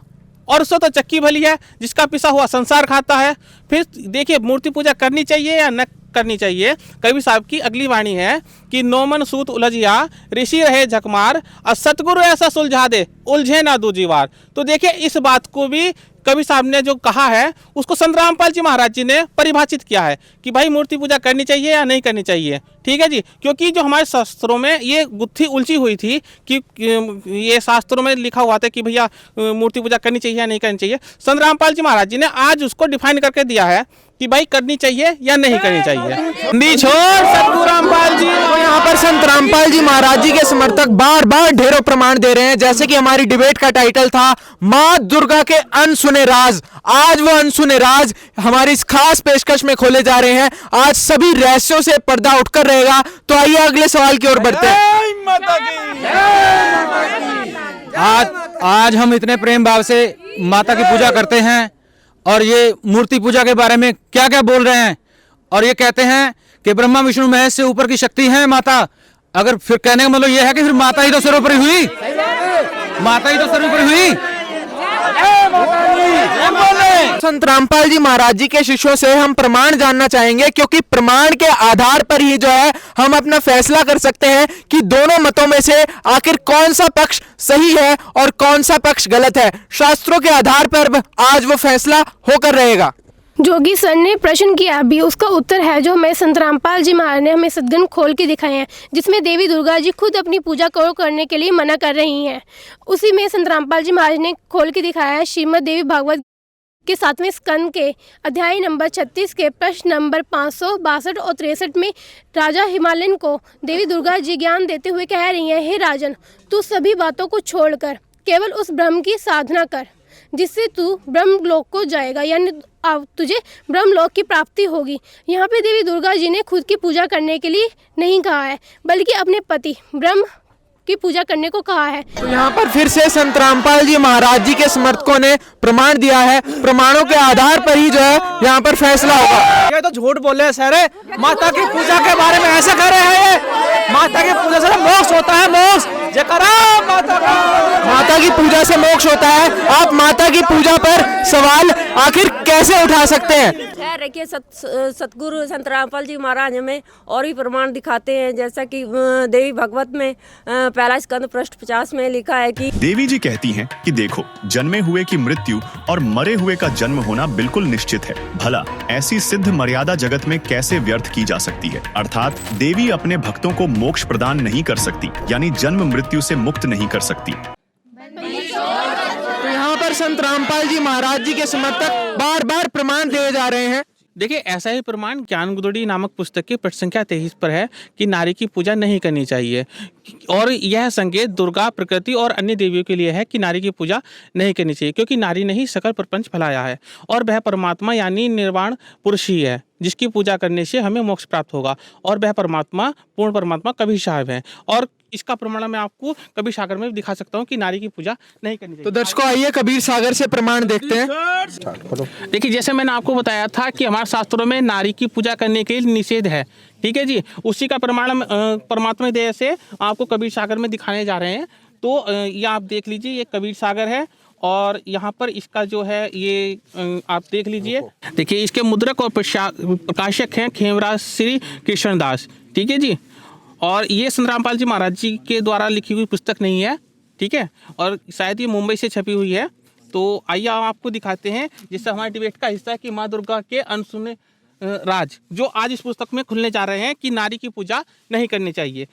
और उससे तो चक्की भली है जिसका पिसा हुआ संसार खाता है। फिर देखिए, मूर्ति पूजा करनी चाहिए या न करनी चाहिए। कबीर साहब की अगली वाणी है कि नौमन सूत उलझिया ऋषि रहे झकमार, और सतगुरु ऐसा सुलझा दे उलझे ना दूजी बार। तो देखिए, इस बात को भी कबीर साहब ने जो कहा है उसको संत रामपाल जी महाराज जी ने परिभाषित किया है कि भाई मूर्ति पूजा करनी चाहिए या नहीं करनी चाहिए। ठीक है जी, क्योंकि जो हमारे शास्त्रों में ये गुत्थी उलझी हुई थी कि ये शास्त्रों में लिखा हुआ था कि भैया मूर्ति पूजा करनी चाहिए या नहीं करनी चाहिए, संत रामपाल जी महाराज जी ने आज उसको डिफाइन करके दिया है कि भाई करनी चाहिए या नहीं करनी चाहिए। सतगुरु रामपाल जी। तो यहाँ पर संत रामपाल जी महाराज जी के समर्थक बार बार ढेरों प्रमाण दे रहे हैं। जैसे कि हमारी डिबेट का टाइटल था माँ दुर्गा के अनसुने राज। आज वो अनसुने राज हमारी इस खास पेशकश में खोले जा रहे हैं। आज सभी रहस्यों से पर्दा उठकर रहेगा। तो आइए अगले सवाल की ओर बढ़ते हैं। आज हम इतने प्रेम भाव से माता की पूजा करते हैं और ये मूर्ति पूजा के बारे में क्या क्या बोल रहे हैं, और ये कहते हैं कि ब्रह्मा विष्णु महेश से ऊपर की शक्ति है माता। अगर फिर कहने का मतलब ये है कि फिर माता ही तो सर्वोपरि हुई, माता ही तो सर्वोपरि हुई। संत रामपाल जी महाराज जी के शिष्यों से हम प्रमाण जानना चाहेंगे, क्योंकि प्रमाण के आधार पर ही जो है हम अपना फैसला कर सकते हैं कि दोनों मतों में से आखिर कौन सा पक्ष सही है और कौन सा पक्ष गलत है। शास्त्रों के आधार पर आज वो फैसला होकर रहेगा। जोगी सर ने प्रश्न किया अभी, उसका उत्तर है जो हमें संत रामपाल जी महाराज ने हमें सदग्रंथ खोल के दिखाए हैं, जिसमें देवी दुर्गा जी खुद अपनी पूजा करने के लिए मना कर रही हैं। उसी में संत रामपाल जी महाराज ने खोल के दिखाया है श्रीमद् देवी भागवत के 7वें स्कंद के अध्याय नंबर 36 के प्रश्न नंबर 562 और 63 में राजा हिमालयन को देवी दुर्गा जी ज्ञान देते हुए कह रही हैं, हे राजन, तू सभी बातों को छोड़कर केवल उस ब्रह्म की साधना कर जिससे तू ब्रह्मलोक को जाएगा, यानी तुझे ब्रह्मलोक की प्राप्ति होगी। यहाँ पे देवी दुर्गा जी ने खुद की पूजा करने के लिए नहीं कहा है, बल्कि अपने पति ब्रह्म की पूजा करने को कहा है। तो यहाँ पर फिर से संत रामपाल जी महाराज जी के समर्थकों ने प्रमाण दिया है, प्रमाणों के आधार पर ही जो है यहाँ पर फैसला होगा। ये तो झूठ बोल रहे हैं सर, माता की पूजा के बारे में ऐसा कह रहे हैं। ये माता की पूजा से मोक्ष होता है, मोक्ष जयकारा माता का। माता की पूजा से मोक्ष होता है। आप माता की पूजा पर सवाल आखिर कैसे उठा सकते हैं? देखिए सतगुरु संत रामपाल जी महाराज हमें और भी प्रमाण दिखाते हैं, जैसा कि देवी भागवत में पहला स्कंद पृष्ठ 50 में लिखा है कि देवी जी कहती हैं कि देखो, जन्मे हुए की मृत्यु और मरे हुए का जन्म होना बिल्कुल निश्चित है। भला ऐसी सिद्ध मर्यादा जगत में कैसे व्यर्थ की जा सकती है? अर्थात देवी अपने भक्तों को मोक्ष प्रदान नहीं कर सकती, यानी जन्म मृत्यु से मुक्त नहीं कर सकती। तो यहाँ पर संत रामपाल जी महाराज जी के समर्थक बार बार प्रमाण दिए जा रहे हैं। देखिए, ऐसा ही प्रमाण ज्ञान गुदड़ी नामक पुस्तक की पृष्ठ संख्या 23 पर है कि नारी की पूजा नहीं करनी चाहिए, और यह संकेत दुर्गा, प्रकृति और अन्य देवियों के लिए है कि नारी की पूजा नहीं करनी चाहिए, क्योंकि नारी ने ही सकल प्रपंच फैलाया है और वह परमात्मा यानी निर्वाण पुरुष ही है, जिसकी पूजा करने से हमें मोक्ष प्राप्त होगा, और वह परमात्मा पूर्ण परमात्मा कबीर साहब है। और इसका प्रमाण मैं आपको कबीर सागर में दिखा सकता हूँ कि नारी की पूजा नहीं करनी चाहिए। तो दर्शकों, आइए कबीर सागर से प्रमाण देखते हैं। देखिए, जैसे मैंने आपको बताया था कि हमारे शास्त्रों में नारी की पूजा करने के लिए निषेध है, ठीक है जी। उसी का प्रमाण परमात्मा दया से आपको कबीर सागर में दिखाने जा रहे हैं। तो ये आप देख लीजिए, ये कबीर सागर है, और यहाँ पर इसका जो है ये आप देख लीजिए। देखिए, इसके मुद्रक और प्रकाशक हैं खेमराज श्री कृष्णदास, ठीक है जी। और ये संत रामपाल जी महाराज जी के द्वारा लिखी हुई पुस्तक नहीं है, ठीक है, और शायद ये मुंबई से छपी हुई है। तो आइए आपको दिखाते हैं, जिससे हमारे डिबेट का हिस्सा है कि माँ दुर्गा के अनसुने राज, जो आज इस पुस्तक में खुलने जा रहे हैं कि नारी की पूजा नहीं करनी चाहिए।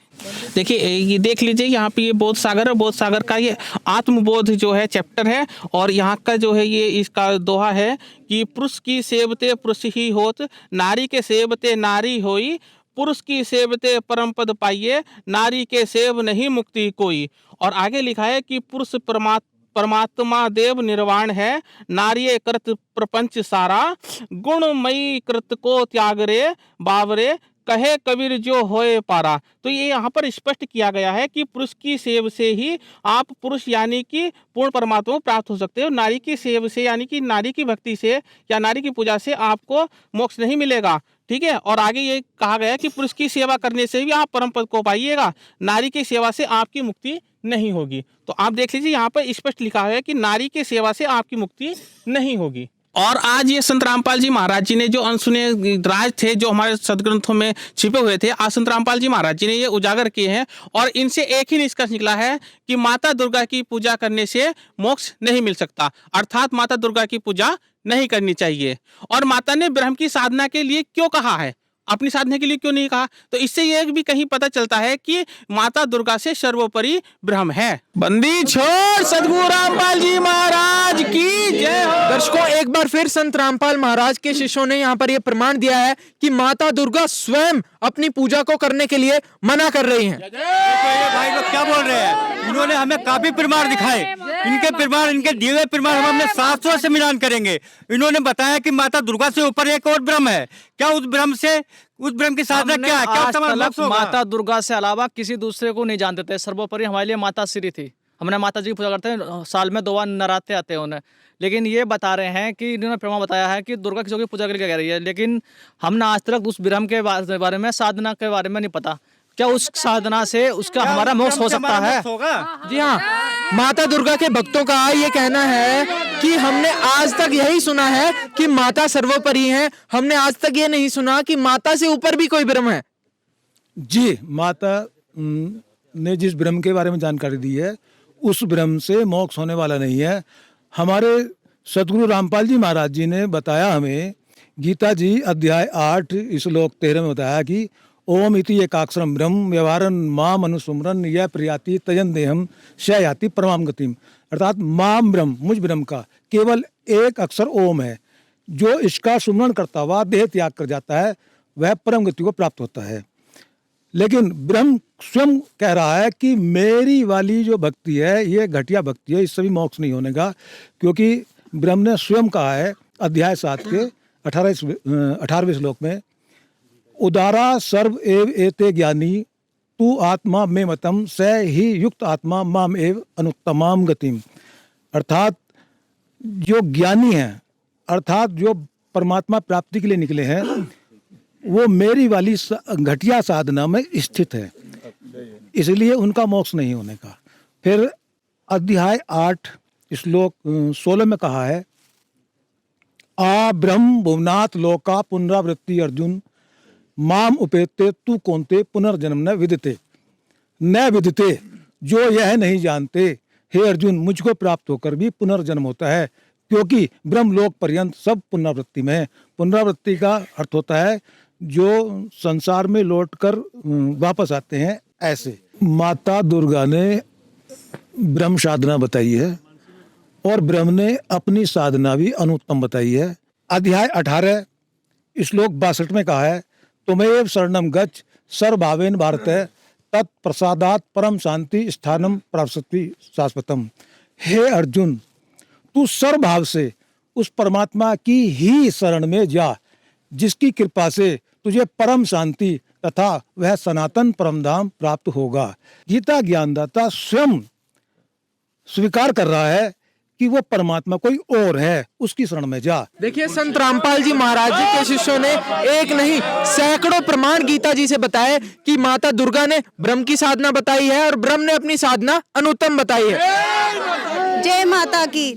देखिए, ये देख लीजिए, यहाँ पे ये बोध सागर है, बोध सागर का ये आत्मबोध जो है चैप्टर है, और यहाँ का जो है ये इसका दोहा है कि पुरुष की सेवते पुरुष ही होत, नारी के सेवते नारी होई, पुरुष की सेवते परम पद पाइये, नारी के सेव नहीं मुक्ति कोई। और आगे लिखा है कि पुरुष परमात्मा देव निर्वाण है, नारी कृत प्रपंच सारा, गुणमयी कृत को त्याग रे बावरे, कहे कबीर जो होए पारा। तो ये यहाँ पर स्पष्ट किया गया है कि पुरुष की सेव से ही आप पुरुष यानी कि पूर्ण परमात्मा को प्राप्त हो सकते हो, नारी की सेव से यानी कि नारी की भक्ति से या नारी की पूजा से आपको मोक्ष नहीं मिलेगा, ठीक है। और आगे ये कहा गया कि पुरुष की सेवा करने से भी आप परम पद को पाइएगा, नारी की सेवा से आपकी मुक्ति नहीं होगी। तो आप देख लीजिए, यहाँ पर स्पष्ट लिखा है कि नारी की सेवा से आपकी मुक्ति नहीं होगी। और आज ये संत रामपाल जी महाराज जी ने जो अनसुने राज थे जो हमारे सदग्रंथों में छिपे हुए थे, आज संत रामपाल जी महाराज जी ने ये उजागर किए हैं, और इनसे एक ही निष्कर्ष निकला है कि माता दुर्गा की पूजा करने से मोक्ष नहीं मिल सकता, अर्थात माता दुर्गा की पूजा नहीं करनी चाहिए। और माता ने ब्रह्म की साधना के लिए क्यों कहा है, अपनी साधना के लिए क्यों नहीं कहा? तो इससे ये भी कहीं पता चलता है कि माता दुर्गा से सर्वोपरि ब्रह्म है। बंदी छोड़ सदगुरु रामपाल जी महाराज की जय हो। दर्शकों, एक बार फिर संत रामपाल महाराज के शिष्यों ने यहाँ पर यह प्रमाण दिया है कि माता दुर्गा स्वयं अपनी पूजा को करने के लिए मना कर रही हैं। ये भाई लोग क्या बोल रहे हैं? इन्होंने हमें काफी प्रमाण दिखाए, इनके प्रमाण, इनके दिए हुए प्रमाण हम अपने शास्त्रों से मिलान करेंगे। इन्होंने बताया कि माता दुर्गा से ऊपर एक और ब्रह्म है, क्या उस ब्रह्म की साधना क्या है? क्या माता दुर्गा से अलावा किसी दूसरे को नहीं जानते थे, सर्वोपरि हमारे लिए माता श्री थी। हमने माता जी की पूजा करते हैं, साल में 2 बार नराते आते हैं उन्हें। लेकिन ये बता रहे हैं कि इन्होंने प्रमाण बताया है कि दुर्गा किसी की पूजा के लिए कह रही है, लेकिन हमने आज तक उस ब्रह्म के बारे में, साधना के बारे में नहीं पता क्या उस साधना से उसका हमारा मोक्ष हो सकता है? जी हाँ, माता दुर्गा के भक्तों का ये कहना है कि हमने आज तक यही सुना है कि माता सर्वोपरि है, हमने आज तक ये नहीं सुना कि माता से ऊपर भी कोई ब्रह्म है। जी, माता ने जिस ब्रह्म के बारे में जानकारी दी है उस ब्रह्म से मोक्ष होने वाला नहीं है। हमारे सदगुरु रामपाल जी महाराज जी ने बताया हमें, गीता जी अध्याय 8 श्लोक 13 में बताया कि ओम इति एकाक्षरम ब्रह्म व्यवहारन माम अनुसुमरन यह प्रयाति तजन देहम शयाति परमाम गतिम। अर्थात माम ब्रह्म, मुझ ब्रह्म का केवल एक अक्षर ओम है, जो इसका सुमरण करता हुआ देह त्याग कर जाता है वह परम गति को प्राप्त होता है। लेकिन ब्रह्म स्वयं कह रहा है कि मेरी वाली जो भक्ति है ये घटिया भक्ति है, इससे भी मोक्ष नहीं होने का, क्योंकि ब्रह्म ने स्वयं कहा है अध्याय 7 के 18वें श्लोक में, उदारा सर्व एव एते ज्ञानी तू आत्मा में मतम स ही युक्त आत्मा माम एव अनुत्तमाम गतिम। अर्थात जो ज्ञानी हैं, अर्थात जो परमात्मा प्राप्ति के लिए निकले हैं, वो मेरी वाली घटिया साधना में स्थित है, इसलिए उनका मोक्ष नहीं होने का। फिर अध्याय 8 श्लोक 16 में कहा है, आ ब्रह्म भुवनाथ लोका पुनरावृत्ति अर्जुन माम उपेते तू कौनते पुनर्जन्म न विदते। न विदते, जो यह नहीं जानते हे अर्जुन मुझको प्राप्त होकर भी पुनर्जन्म होता है, क्योंकि ब्रह्मलोक पर्यंत सब पुनरावृत्ति में है। पुनरावृत्ति का अर्थ होता है जो संसार में लौटकर वापस आते हैं, ऐसे। माता दुर्गा ने ब्रह्म साधना बताई है और ब्रह्म ने अपनी साधना भी अनुत्तम बताई है। अध्याय 18 श्लोक 62 में कहा है, तुम्हें शरणम गच्छ सर्वभावेन भारत तत्प्रसादात परम शांति स्थानम प्राप्स्यति शाश्वतम। हे अर्जुन, तू सर्वभाव से उस परमात्मा की ही शरण में जा, जिसकी कृपा से तुझे परम शांति तथा वह सनातन परमधाम प्राप्त होगा। गीता ज्ञानदाता स्वयं स्वीकार कर रहा है कि वो परमात्मा कोई और है, उसकी शरण में जा। देखिए, संत रामपाल जी महाराज जी के शिष्यों ने एक नहीं सैकड़ों प्रमाण गीता जी से बताए कि माता दुर्गा ने ब्रह्म की साधना बताई है और ब्रह्म ने अपनी साधना अनुत्तम बताई है। जय माता की।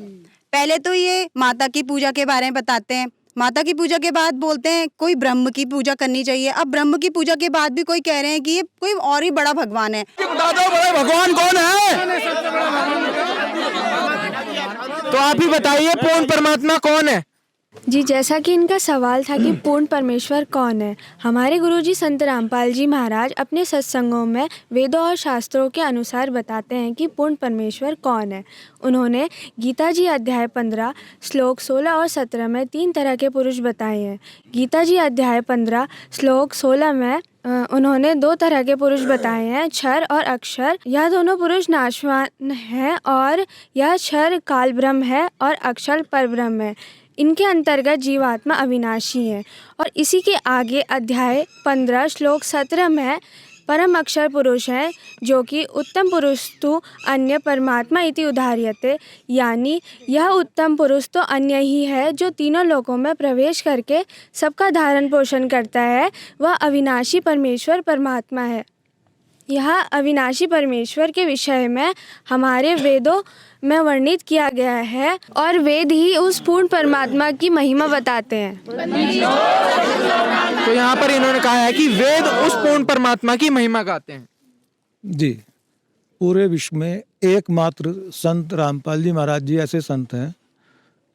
पहले तो ये माता की पूजा के बारे में बताते हैं, माता की पूजा के बाद बोलते हैं कोई ब्रह्म की पूजा करनी चाहिए। अब ब्रह्म की पूजा के बाद भी कोई कह रहे हैं कि ये कोई और ही बड़ा भगवान है। बड़े भगवान कौन है? तो आप ही बताइए, पूर्ण परमात्मा कौन है? जी, जैसा कि इनका सवाल था कि पूर्ण परमेश्वर कौन है, हमारे गुरुजी संत रामपाल जी महाराज अपने सत्संगों में वेदों और शास्त्रों के अनुसार बताते हैं कि पूर्ण परमेश्वर कौन है। उन्होंने गीता जी अध्याय 15 श्लोक 16 और 17 में 3 तरह के पुरुष बताए हैं। गीता जी अध्याय 15 श्लोक 16 में उन्होंने 2 तरह के पुरुष बताए हैं, क्षर और अक्षर। यह दोनों पुरुष नाशवान हैं और यह क्षर काल ब्रह्म है और अक्षर परब्रह्म है। इनके अंतर्गत जीवात्मा अविनाशी है। और इसी के आगे अध्याय 15 श्लोक 17 में परम अक्षर पुरुष हैं, जो कि उत्तम पुरुष तो अन्य परमात्मा इति उदाहृयते, यानी यह उत्तम पुरुष तो अन्य ही है जो तीनों लोकों में प्रवेश करके सबका धारण पोषण करता है। वह अविनाशी परमेश्वर परमात्मा है। यह अविनाशी परमेश्वर के विषय में हमारे वेदों में वर्णित किया गया है और वेद ही उस पूर्ण परमात्मा की महिमा बताते हैं। तो यहाँ पर इन्होंने कहा है कि वेद उस पूर्ण परमात्मा की महिमा गाते हैं। जी, पूरे विश्व में एकमात्र संत रामपाल जी महाराज जी ऐसे संत हैं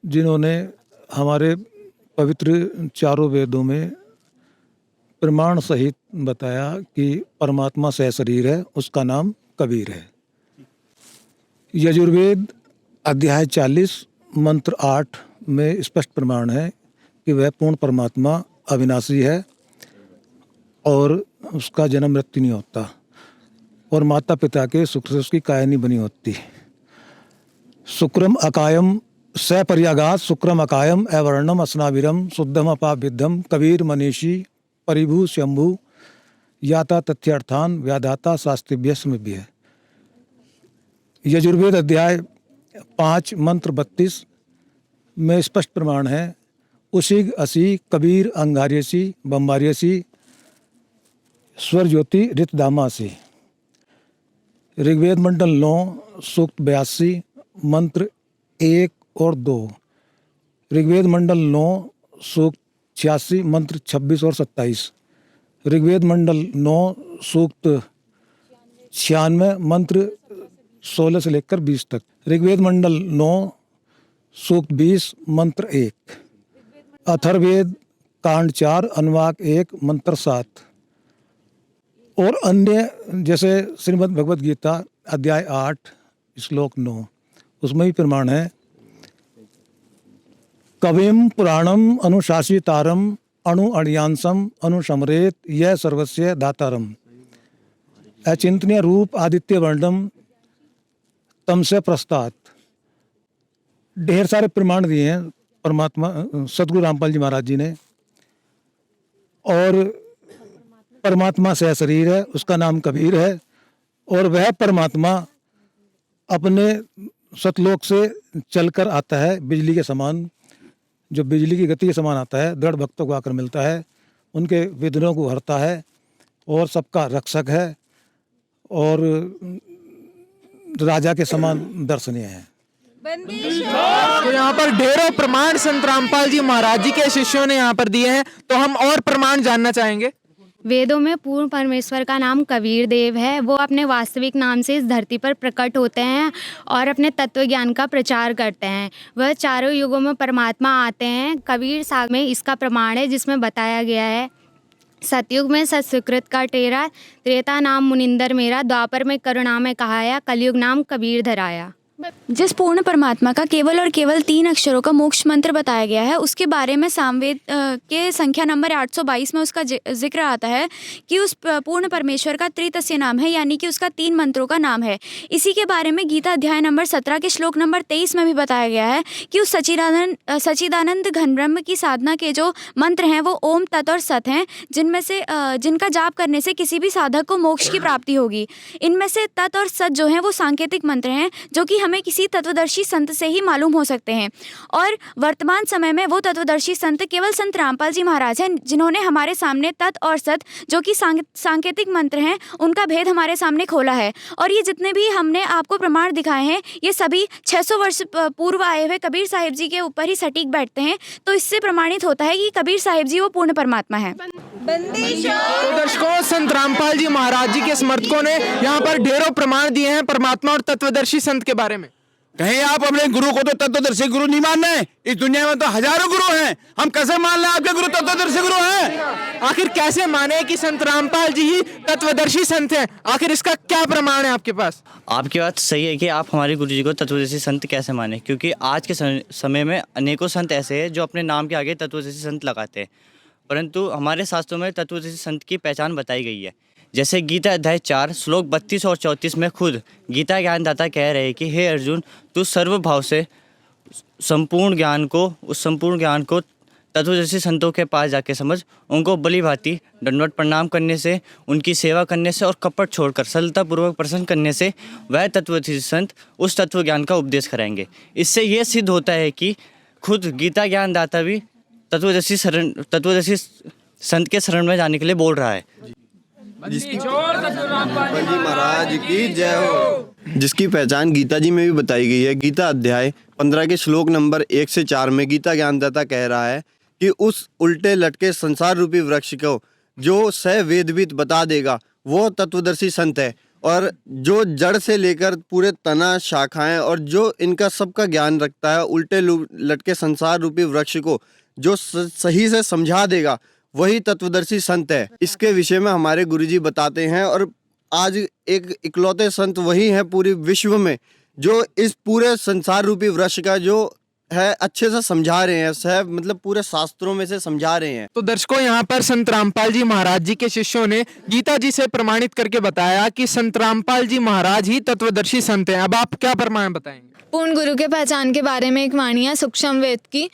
जिन्होंने हमारे पवित्र चारों वेदों में प्रमाण सहित बताया कि परमात्मा सहशरीर है, उसका नाम कबीर है। यजुर्वेद अध्याय 40 मंत्र 8 में स्पष्ट प्रमाण है कि वह पूर्ण परमात्मा अविनाशी है और उसका जन्म मृत्यु नहीं होता और माता पिता के सुख से उसकी काया नहीं बनी होती। शुक्रम अकायम सपर्यागात शुक्रम अकायम अवर्णम अस्नाविरम शुद्धम अपाविद्धम कबीर मनीषी परिभू शंभु याता तथ्यार्थान व्याधाता शास्त्रिभ्य समिभ्य। यजुर्वेद अध्याय 5 मंत्र 32 में स्पष्ट प्रमाण है, उसी असी कबीर अंगार्यसी बम्बार्यसी स्वर ज्योति ऋतदामासी। ऋग्वेद मंडल 9 सूक्त 82 मंत्र 1 और 2। ऋग्वेद मंडल 9 सूक्त 86 मंत्र 26 और 27। ऋग्वेद मंडल 9 सूक्त 96 मंत्र 16 से लेकर 20 तक। ऋग्वेद मंडल 9 सूक्त 20 मंत्र 1। अथर्ववेद कांड 4 अनुवाक 1 मंत्र 7 और अन्य जैसे श्रीमद् भगवद गीता अध्याय 8 श्लोक 9, उसमें भी प्रमाण है। कविम पुराणम अनुशासितारम अणु अणियांसम अनुसमरेत यह सर्वस्य दातारम। अचिंतनीय रूप आदित्य वर्णम तम से प्रस्तात। ढेर सारे प्रमाण दिए हैं परमात्मा सतगुरु रामपाल जी महाराज जी ने। और परमात्मा से शरीर है, उसका नाम कबीर है, और वह परमात्मा अपने सतलोक से चलकर आता है बिजली के समान, जो बिजली की गति के समान आता है, दृढ़ भक्तों को आकर मिलता है, उनके विघ्नों को हरता है और सबका रक्षक है और राजा के समान दर्शनीय है। तो यहाँ पर ढेरों प्रमाण संत रामपाल जी महाराज जी के शिष्यों ने यहाँ पर दिए हैं, तो हम और प्रमाण जानना चाहेंगे। वेदों में पूर्ण परमेश्वर का नाम कबीर देव है। वो अपने वास्तविक नाम से इस धरती पर प्रकट होते हैं और अपने तत्व ज्ञान का प्रचार करते हैं। वह चारों युगों में परमात्मा आते हैं। कबीर सागर में इसका प्रमाण है, जिसमें बताया गया है, सतयुग में सत्सुकृत का टेरा, त्रेता नाम मुनिंदर मेरा, द्वापर में करुणा में कहाया, कलयुग नाम कबीर धराया। जिस पूर्ण परमात्मा का केवल और केवल 3 अक्षरों का मोक्ष मंत्र बताया गया है, उसके बारे में सामवेद के संख्या नंबर 822 में उसका जिक्र आता है कि उस पूर्ण परमेश्वर का त्रितस्य नाम है, यानी कि उसका 3 मंत्रों का नाम है। इसी के बारे में गीता अध्याय नंबर 17 के श्लोक नंबर 23 में भी बताया गया है कि उस सच्चिदानंद घन ब्रह्म की साधना के जो मंत्र हैं वो ओम, तत् और सत हैं, जिनमें से जिनका जाप करने से किसी भी साधक को मोक्ष की प्राप्ति होगी। इनमें से तत् और सत जो हैं वो सांकेतिक मंत्र हैं, जो कि हमें किसी तत्वदर्शी संत से ही मालूम हो सकते हैं। और वर्तमान समय में वो तत्वदर्शी संत केवल संत रामपाल जी महाराज हैं, जिन्होंने हमारे सामने तत् और सत जो कि सांकेतिक मंत्र हैं उनका भेद हमारे सामने खोला है। और ये जितने भी हमने आपको प्रमाण दिखाए हैं, ये सभी 600 वर्ष पूर्व आए हुए कबीर साहिब जी के ऊपर ही सटीक बैठते हैं। तो इससे प्रमाणित होता है कि कबीर साहिब जी वो पूर्ण परमात्मा है। तो दर्शकों, संत रामपाल जी महाराज जी के समर्थकों ने यहाँ पर ढेरों प्रमाण दिए हैं परमात्मा और तत्वदर्शी संत के बारे में। कहीं आप अपने गुरु को तो तत्वदर्शी गुरु नहीं मान रहे। इस दुनिया में तो हजारों गुरु हैं, हम कैसे मान लें आपके गुरु तत्वदर्शी गुरु हैं? आखिर कैसे माने कि संत रामपाल जी ही तत्वदर्शी संत हैं? आखिर इसका क्या प्रमाण है आपके पास? आपकी बात सही है कि आप हमारे गुरु जी को तत्वदर्शी संत कैसे माने, क्योंकि आज के समय में अनेकों संत ऐसे हैं जो अपने नाम के आगे तत्वदर्शी संत लगाते हैं, परंतु हमारे शास्त्रों में तत्वदर्शी संत की पहचान बताई गई है। जैसे गीता अध्याय 4 श्लोक 32 और 34 में खुद गीता ज्ञानदाता कह रहे हैं कि हे अर्जुन, तू सर्वभाव से संपूर्ण ज्ञान को तत्वदर्शी संतों के पास जाके समझ, उनको भली भांति दंडवत प्रणाम करने से, उनकी सेवा करने से और कपट छोड़कर सरलतापूर्वक प्रसन्न करने से वह तत्वदर्शी संत उस तत्व ज्ञान का उपदेश कराएंगे। इससे ये सिद्ध होता है कि खुद गीता ज्ञानदाता भी तत्वदर्शी संत के शरण में जाने के लिए बोल रहा है। जिसकी पहचान गीता जी में भी बताई गई है। गीता अध्याय 15 के श्लोक नंबर 1 से 4 में गीता ज्ञानदाता कह रहा है कि उस उल्टे लटके संसार रूपी वृक्ष को जो सह वेदविद बता देगा वो तत्वदर्शी संत है, और जो जड़ से लेकर पूरे तना, शाखाएं और जो इनका सबका ज्ञान रखता है, उल्टे लटके संसार रूपी वृक्ष को जो सही से समझा देगा वही तत्वदर्शी संत है। इसके विषय में हमारे गुरुजी बताते हैं, और आज एक इकलौते संत वही हैं पूरे विश्व में जो इस पूरे संसार रूपी वृक्ष का जो है अच्छे से समझा रहे हैं, मतलब पूरे शास्त्रों में से समझा रहे हैं। तो दर्शकों, यहाँ पर संत रामपाल जी महाराज जी के शिष्यों ने गीता जी से प्रमाणित करके बताया कि संत रामपाल जी महाराज ही तत्वदर्शी संत हैं। अब आप क्या प्रमाण बताएंगे? पूर्ण गुरु के पहचान के बारे में एक वाणी है सूक्ष्म वेद की।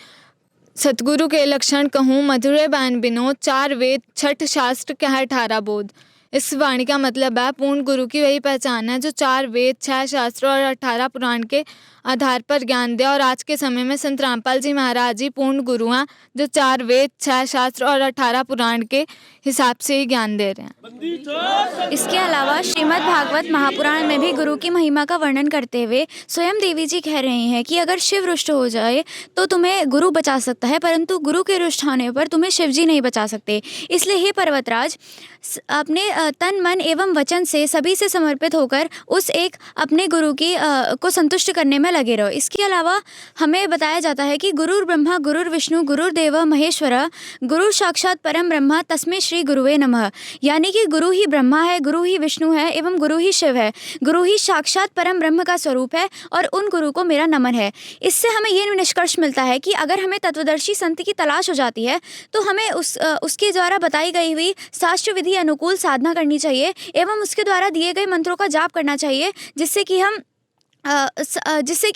सतगुरु के लक्षण कहूँ, मधुरे बयान बिनोद, 4 वेद 6 शास्त्र क्या है 18 बोध। इस वाणी का मतलब है पूर्ण गुरु की वही पहचान है जो 4 वेद, 6 शास्त्र और 18 पुराण के आधार पर ज्ञान दे। और आज के समय में संत रामपाल जी महाराज जी पूर्ण गुरु हैं जो 4 वेद, 6 शास्त्र और 18 पुराण के हिसाब से ही ज्ञान दे रहे हैं। इसके अलावा श्रीमद् भागवत महापुराण में भी गुरु की महिमा का वर्णन करते हुए स्वयं देवी जी कह रहे हैं कि अगर शिव रुष्ट हो जाए तो तुम्हें गुरु बचा सकता है, परंतु गुरु के रुष्ट होने पर तुम्हें शिव जी नहीं बचा सकते। इसलिए हे पर्वतराज, अपने तन मन एवं वचन से सभी से समर्पित होकर उस एक अपने गुरु की को संतुष्ट करने में लगे रहो। इसके अलावा हमें बताया जाता है कि गुरुर् ब्रह्मा गुरुर् विष्णु गुरुर्देव महेश्वर गुरु साक्षात परम ब्रह्मा तस्मै श्री गुरुवे नमः। यानी कि गुरु ही ब्रह्मा है, गुरु ही विष्णु है एवं गुरु ही शिव है, गुरु ही साक्षात परम ब्रह्म का स्वरूप है और उन गुरु को मेरा नमन है। इससे हमें ये निष्कर्ष मिलता है कि अगर हमें तत्वदर्शी संत की तलाश हो जाती है तो हमें उसके द्वारा बताई गई हुई शास्त्र विधि अनुकूल साधना करनी चाहिए एवं उसके द्वारा दिए गए मंत्रों का जाप करना चाहिए, जिससे कि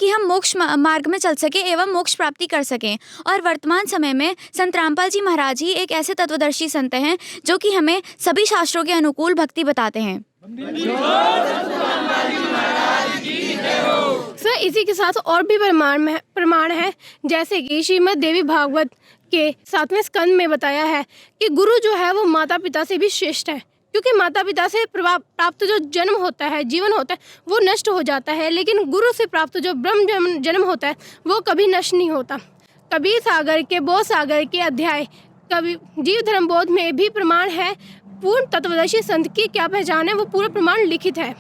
हम मोक्ष मार्ग में चल सकें एवं मोक्ष प्राप्ति कर सकें। और वर्तमान समय में संत रामपाल जी महाराज ही एक ऐसे तत्वदर्शी संत हैं जो कि हमें सभी शास्त्रों के अनुकूल भक्ति बताते हैं। सर, इसी के साथ और भी प्रमाण है, जैसे कि श्रीमद् देवी भागवत के 7वें स्कंद में बताया है कि गुरु जो है वो माता पिता से भी श्रेष्ठ है, क्योंकि माता पिता से प्राप्त जो जन्म होता है, जीवन होता है, वो नष्ट हो जाता है, लेकिन गुरु से प्राप्त जो ब्रह्म जन्म होता है वो कभी नष्ट नहीं होता। कबीर सागर के बोध सागर के अध्याय कभी जीव धर्म बोध में भी प्रमाण है, पूर्ण तत्वदर्शी संत की क्या पहचान है वो पूरा प्रमाण लिखित है।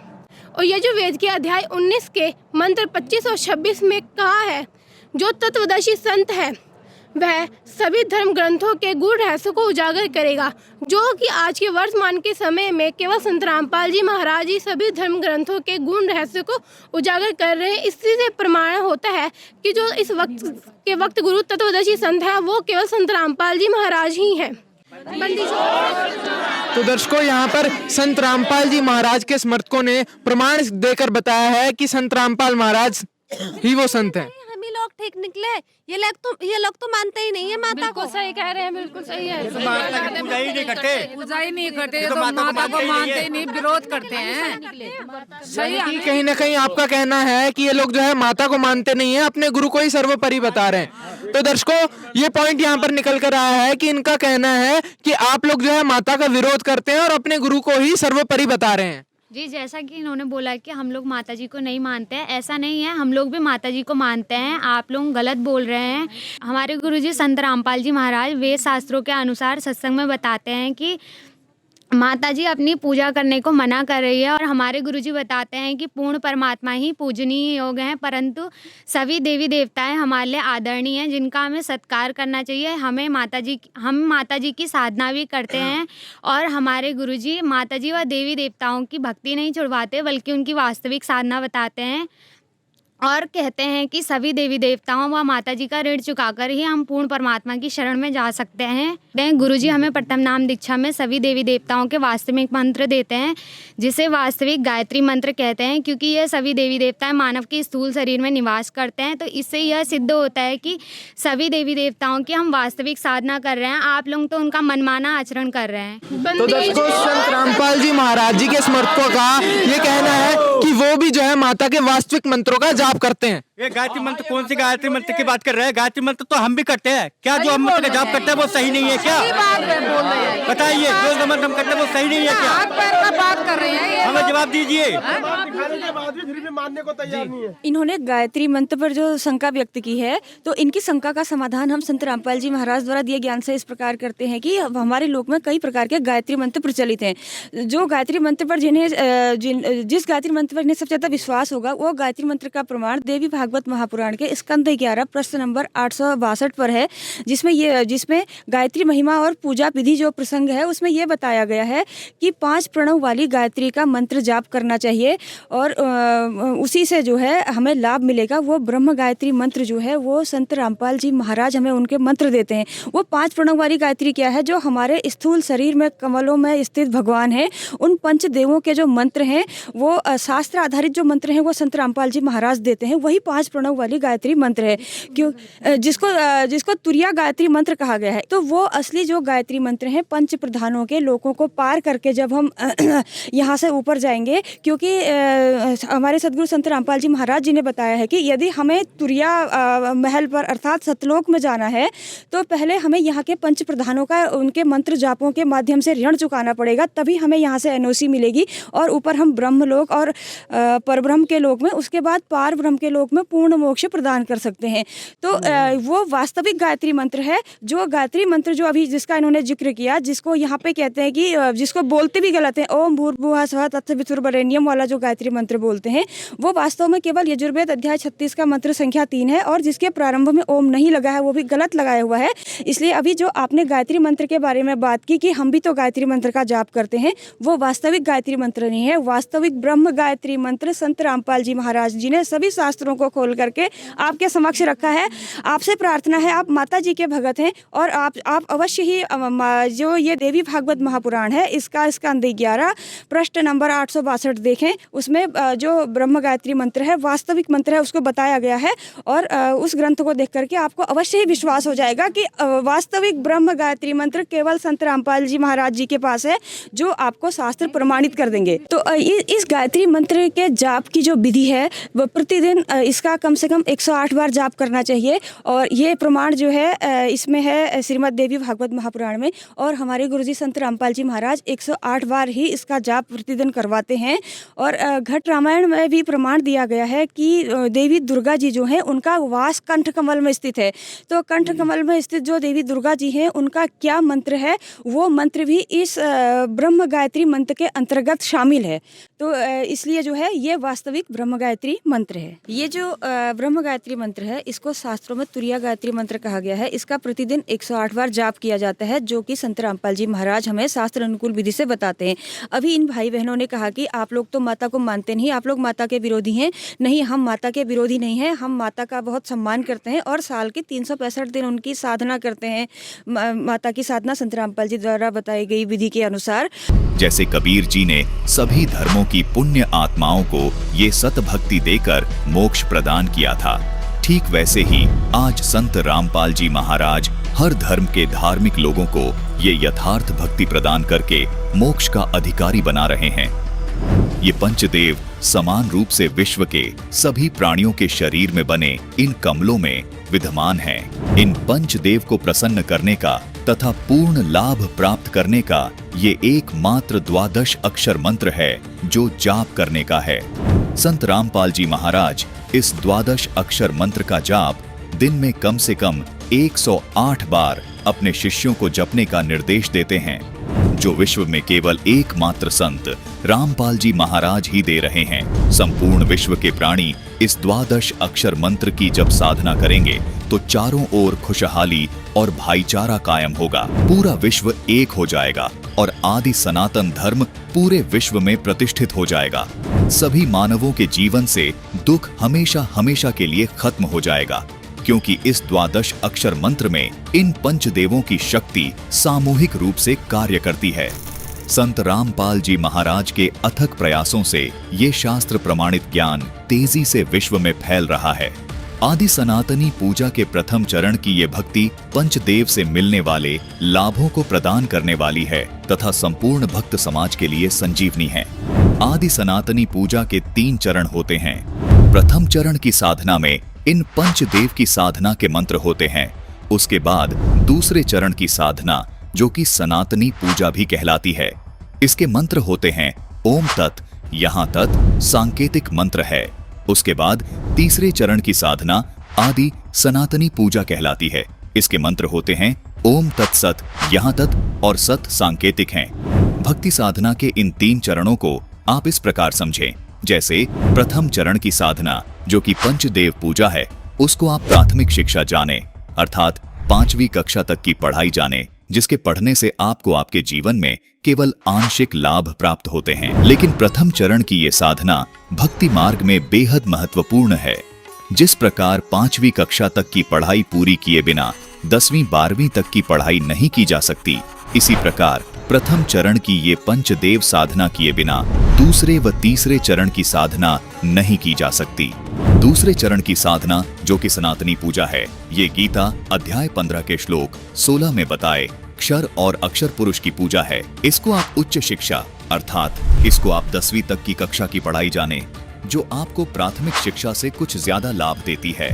और ये जो वेद के अध्याय 19 के मंत्र 25 और 26 में कहा है, जो तत्वदर्शी संत है वह सभी धर्म ग्रंथों के गूढ़ रहस्य को उजागर करेगा, जो कि आज के वर्तमान के समय में केवल संत रामपाल जी महाराज ही सभी धर्म ग्रंथों के गूढ़ रहस्य को उजागर कर रहे हैं। इसी से प्रमाण होता है कि जो इस वक्त गुरु तत्वदर्शी संत है वो केवल संत रामपाल जी महाराज ही हैं। तो दर्शकों, यहाँ पर संत रामपाल जी महाराज के समर्थकों ने प्रमाण देकर बताया है कि संत रामपाल महाराज ही वो संत हैं। हम ही लोग ठीक निकले, ये लोग तो मानते ही नहीं है माता को। सही कह रहे हैं, बिल्कुल सही है। पूजा ही नहीं करते, तो माता को मानते ही नहीं, विरोध करते हैं। सही, कहीं ना कहीं आपका कहना है कि ये लोग जो है माता को मानते नहीं है, अपने गुरु को ही सर्वोपरि बता रहे हैं। तो दर्शकों, ये पॉइंट यहाँ पर निकल कर आया है कि इनका कहना है कि आप लोग जो है माता का विरोध करते हैं और अपने गुरु को ही सर्वोपरि बता रहे हैं। जी, जैसा कि इन्होंने बोला कि हम लोग माता जी को नहीं मानते हैं, ऐसा नहीं है, हम लोग भी माता जी को मानते हैं। आप लोग गलत बोल रहे हैं। हमारे गुरुजी संत रामपाल जी महाराज वेद शास्त्रों के अनुसार सत्संग में बताते हैं कि माता जी अपनी पूजा करने को मना कर रही है, और हमारे गुरुजी बताते हैं कि पूर्ण परमात्मा ही पूजनीय योग्य हैं, परंतु सभी देवी देवताएं हमारे लिए आदरणीय हैं, जिनका हमें सत्कार करना चाहिए। हम माता जी की साधना भी करते हैं, और हमारे गुरुजी माता जी व देवी देवताओं की भक्ति नहीं छुड़वाते, बल्कि उनकी वास्तविक साधना बताते हैं और कहते हैं कि सभी देवी देवताओं व माता जी का ऋण चुकाकर ही हम पूर्ण परमात्मा की शरण में जा सकते हैं। गुरुजी हमें प्रथम नाम दीक्षा में सभी देवी देवताओं के वास्तविक मंत्र देते हैं, जिसे वास्तविक गायत्री मंत्र कहते हैं, क्योंकि ये सभी देवी देवताएं मानव के स्थूल शरीर में निवास करते हैं। तो इससे यह सिद्ध होता है कि सभी देवी देवताओं की हम वास्तविक साधना कर रहे हैं, आप लोग तो उनका मनमाना आचरण कर रहे हैं। तो दर्शकों, संत रामपाल जी महाराज जी के समर्थकों का ये कहना है कि वो भी जो है माता के वास्तविक मंत्रों का जाप करते हैं। ये गायत्री मंत्र, कौन सी गायत्री मंत्र की बात कर रहे हैं? गायत्री मंत्र तो हम भी करते हैं। क्या जो हम मंत्र का जाप करते हैं वो सही नहीं है क्या? बताइए, जो मंत्र हम करते हैं वो सही नहीं है क्या? बात कर रहे हैं, हमें जवाब दीजिए। मानने को तैयार नहीं है। इन्होंने गायत्री मंत्र पर जो शंका व्यक्त की है, तो इनकी शंका का समाधान हम संत रामपाल जी महाराज द्वारा दिए ज्ञान से इस प्रकार करते हैं कि हमारे लोक में कई प्रकार के गायत्री मंत्र प्रचलित हैं। जो गायत्री मंत्र पर जिस गायत्री मंत्र पर इन्हें सबसे ज्यादा विश्वास होगा, वो गायत्री मंत्र का प्रमाण देवी भागवत महापुराण के स्कंद 11 प्रश्न नंबर 862 पर है, जिसमें गायत्री महिमा और पूजा विधि जो प्रसंग है उसमें यह बताया गया है कि 5 प्रणव वाली गायत्री का मंत्र जाप करना चाहिए, और उसी से जो है हमें लाभ मिलेगा। वो ब्रह्म गायत्री मंत्र जो है वो संत रामपाल जी महाराज हमें उनके मंत्र देते हैं। वो 5 प्रणव वाली गायत्री क्या है? जो हमारे स्थूल शरीर में कमलों में स्थित भगवान हैं, उन पंच देवों के जो मंत्र हैं, वो शास्त्र आधारित जो मंत्र हैं वो संत रामपाल जी महाराज देते हैं। वही 5 प्रणव वाली गायत्री मंत्र है, क्यों जिसको तुरिया गायत्री मंत्र कहा गया है। तो वो असली जो गायत्री मंत्र हैं पंच प्रधानों के लोकों को पार करके जब हम यहाँ से ऊपर जाएंगे, क्योंकि हमारे सदगुरु संत रामपाल जी महाराज जी ने बताया है कि यदि हमें तुरिया महल पर अर्थात सतलोक में जाना है तो पहले हमें यहाँ के पंच प्रधानों का उनके मंत्र जापों के माध्यम से ऋण चुकाना पड़ेगा, तभी हमें यहाँ से एनओसी मिलेगी और ऊपर हम ब्रह्मलोक और परब्रह्म के लोक में, उसके बाद पार ब्रह्म के लोक में पूर्ण मोक्ष प्रदान कर सकते हैं। तो वो वास्तविक गायत्री मंत्र है। जो गायत्री मंत्र जो अभी जिसका इन्होंने जिक्र किया, जिसको यहाँ पे कहते हैं कि जिसको बोलते भी गलत है, ओम भूर्भुवः स्वः तत्सवितुर्वरेण्यम वाला जो गायत्री मंत्र बोलते हैं, वो वास्तव में केवल यजुर्वेद अध्याय 36 का मंत्र संख्या 3 है और जिसके प्रारंभ में ओम नहीं लगा है वो भी गलत लगाया हुआ है। इसलिए अभी जो आपने गायत्री मंत्र के बारे में बात की कि हम भी तो गायत्री मंत्र का जाप करते हैं, वो वास्तविक गायत्री मंत्र नहीं है। वास्तविक ब्रह्म गायत्री मंत्र संत रामपाल जी महाराज जी ने सभी शास्त्रों को खोल करके आपके समक्ष रखा है। आपसे प्रार्थना है, आप माता जी के भगत हैं और आप अवश्य ही जो ये देवी भागवत महापुराण है इसका स्कंद 11 पृष्ठ नंबर 862 देखें। उसमें जो ब्रह्म गायत्री मंत्र है, वास्तविक मंत्र है, उसको बताया गया है और उस ग्रंथ को देख करके आपको अवश्य ही विश्वास हो जाएगा कि वास्तविक ब्रह्म गायत्री मंत्र केवल संत रामपाल जी महाराज जी के पास है, जो आपको शास्त्र प्रमाणित कर देंगे। तो इस गायत्री मंत्र के जाप की जो विधि है वो प्रतिदिन इसका कम से कम 108 बार जाप करना चाहिए और ये प्रमाण जो है इसमें है श्रीमद् देवी भागवत महापुराण में। और हमारे गुरुजी संत रामपाल जी महाराज 108 बार ही इसका जाप प्रतिदिन करवाते हैं। और घट रामायण में भी प्रमाण दिया गया है कि देवी दुर्गा जी जो हैं उनका वास कंठ कमल में स्थित है। तो कंठ कमल में स्थित जो देवी दुर्गा जी हैं उनका क्या मंत्र है, वो मंत्र भी इस ब्रह्म गायत्री मंत्र के अंतर्गत शामिल है। तो इसलिए जो है ये वास्तविक ब्रह्म गायत्री मंत्र है। ये जो ब्रह्म गायत्री मंत्र है इसको शास्त्रों में तुरिया गायत्री मंत्र कहा गया है। इसका प्रतिदिन 108 बार जाप किया जाता है, जो कि संत रामपाल जी महाराज हमें शास्त्र अनुकूल विधि से बताते हैं। अभी इन भाई बहनों ने कहा कि आप लोग तो माता को मानते नहीं, आप लोग माता के विरोधी हैं। नहीं, हम माता के विरोधी नहीं हैं, हम माता का बहुत सम्मान करते हैं और साल के 365 दिन उनकी साधना करते हैं। माता की साधना संत रामपाल जी द्वारा बताई गई विधि के अनुसार। जैसे कबीर जी ने सभी धर्मों की पुण्य आत्माओं को ये सत भक्ति देकर मोक्ष प्रदान किया था, ठीक वैसे ही आज संत रामपाल जी महाराज हर धर्म के धार्मिक लोगों को ये यथार्थ भक्ति प्रदान करके मोक्ष का अधिकारी बना रहे हैं। ये पंचदेव समान रूप से विश्व के सभी प्राणियों के शरीर में बने इन कमलों में विद्यमान हैं। इन पंचदेव को प्रसन्न करने का तथा पूर्ण लाभ प्राप्त करने का ये एकमात्र द्वादश अक्षर मंत्र है जो जाप करने का है। संत रामपाल जी महाराज इस द्वादश अक्षर मंत्र का जाप दिन में कम से कम 108 बार अपने शिष्यों को जपने का निर्देश देते हैं, जो विश्व में केवल एकमात्र संत रामपाल जी महाराज ही दे रहे हैं। संपूर्ण विश्व के प्राणी इस द्वादश अक्षर मंत्र की जब साधना करेंगे तो चारों ओर खुशहाली और भाईचारा कायम होगा। पूरा विश्व एक हो जाएगा और आदि सनातन धर्म पूरे विश्व में प्रतिष्ठित हो जाएगा। सभी मानवों के जीवन से दुख हमेशा हमेशा के लिए खत्म हो जाएगा, क्योंकि इस द्वादश अक्षर मंत्र में इन पंचदेवों की शक्ति सामूहिक रूप से कार्य करती है। संत रामपाल जी महाराज के अथक प्रयासों से ये शास्त्र प्रमाणित ज्ञान तेजी से विश्व में फैल रहा है। आदि सनातनी पूजा के प्रथम चरण की ये भक्ति पंचदेव से मिलने वाले लाभों को प्रदान करने वाली है तथा संपूर्ण भक्त समाज के लिए संजीवनी है। आदि सनातनी पूजा के 3 चरण होते हैं। प्रथम चरण की साधना में इन पंचदेव की साधना के मंत्र होते हैं। उसके बाद दूसरे चरण की साधना, जो कि सनातनी पूजा भी कहलाती है, इसके मंत्र होते हैं ओम तत्, यहाँ तत् सांकेतिक मंत्र है। उसके बाद तीसरे चरण की साधना आदि सनातनी पूजा कहलाती है। इसके मंत्र होते हैं ओम तत्सत, यहाँ तत् और सत सांकेतिक हैं। भक्ति साधना के इन 3 चरणों को आप इस प्रकार समझें, जैसे प्रथम चरण की साधना जो कि पंचदेव पूजा है, उसको आप प्राथमिक शिक्षा जाने, अर्थात 5वीं कक्षा तक की पढ़ाई जाने, जिसके पढ़ने से आपको आपके जीवन में केवल आंशिक लाभ प्राप्त होते हैं। लेकिन प्रथम चरण की ये साधना भक्ति मार्ग में बेहद महत्वपूर्ण है। जिस प्रकार 5वीं कक्षा तक की पढ़ाई पूरी किए बिना 10वीं 12वीं तक की पढ़ाई नहीं की जा सकती, इसी प्रकार प्रथम चरण की ये पंचदेव साधना किए बिना दूसरे व तीसरे चरण की साधना नहीं की जा सकती। दूसरे चरण की साधना जो कि सनातनी पूजा है, ये गीता अध्याय 15 के श्लोक 16 में बताए क्षर और अक्षर पुरुष की पूजा है। इसको आप उच्च शिक्षा अर्थात इसको आप 10वीं तक की कक्षा की पढ़ाई जाने, जो आपको प्राथमिक शिक्षा से कुछ ज्यादा लाभ देती है।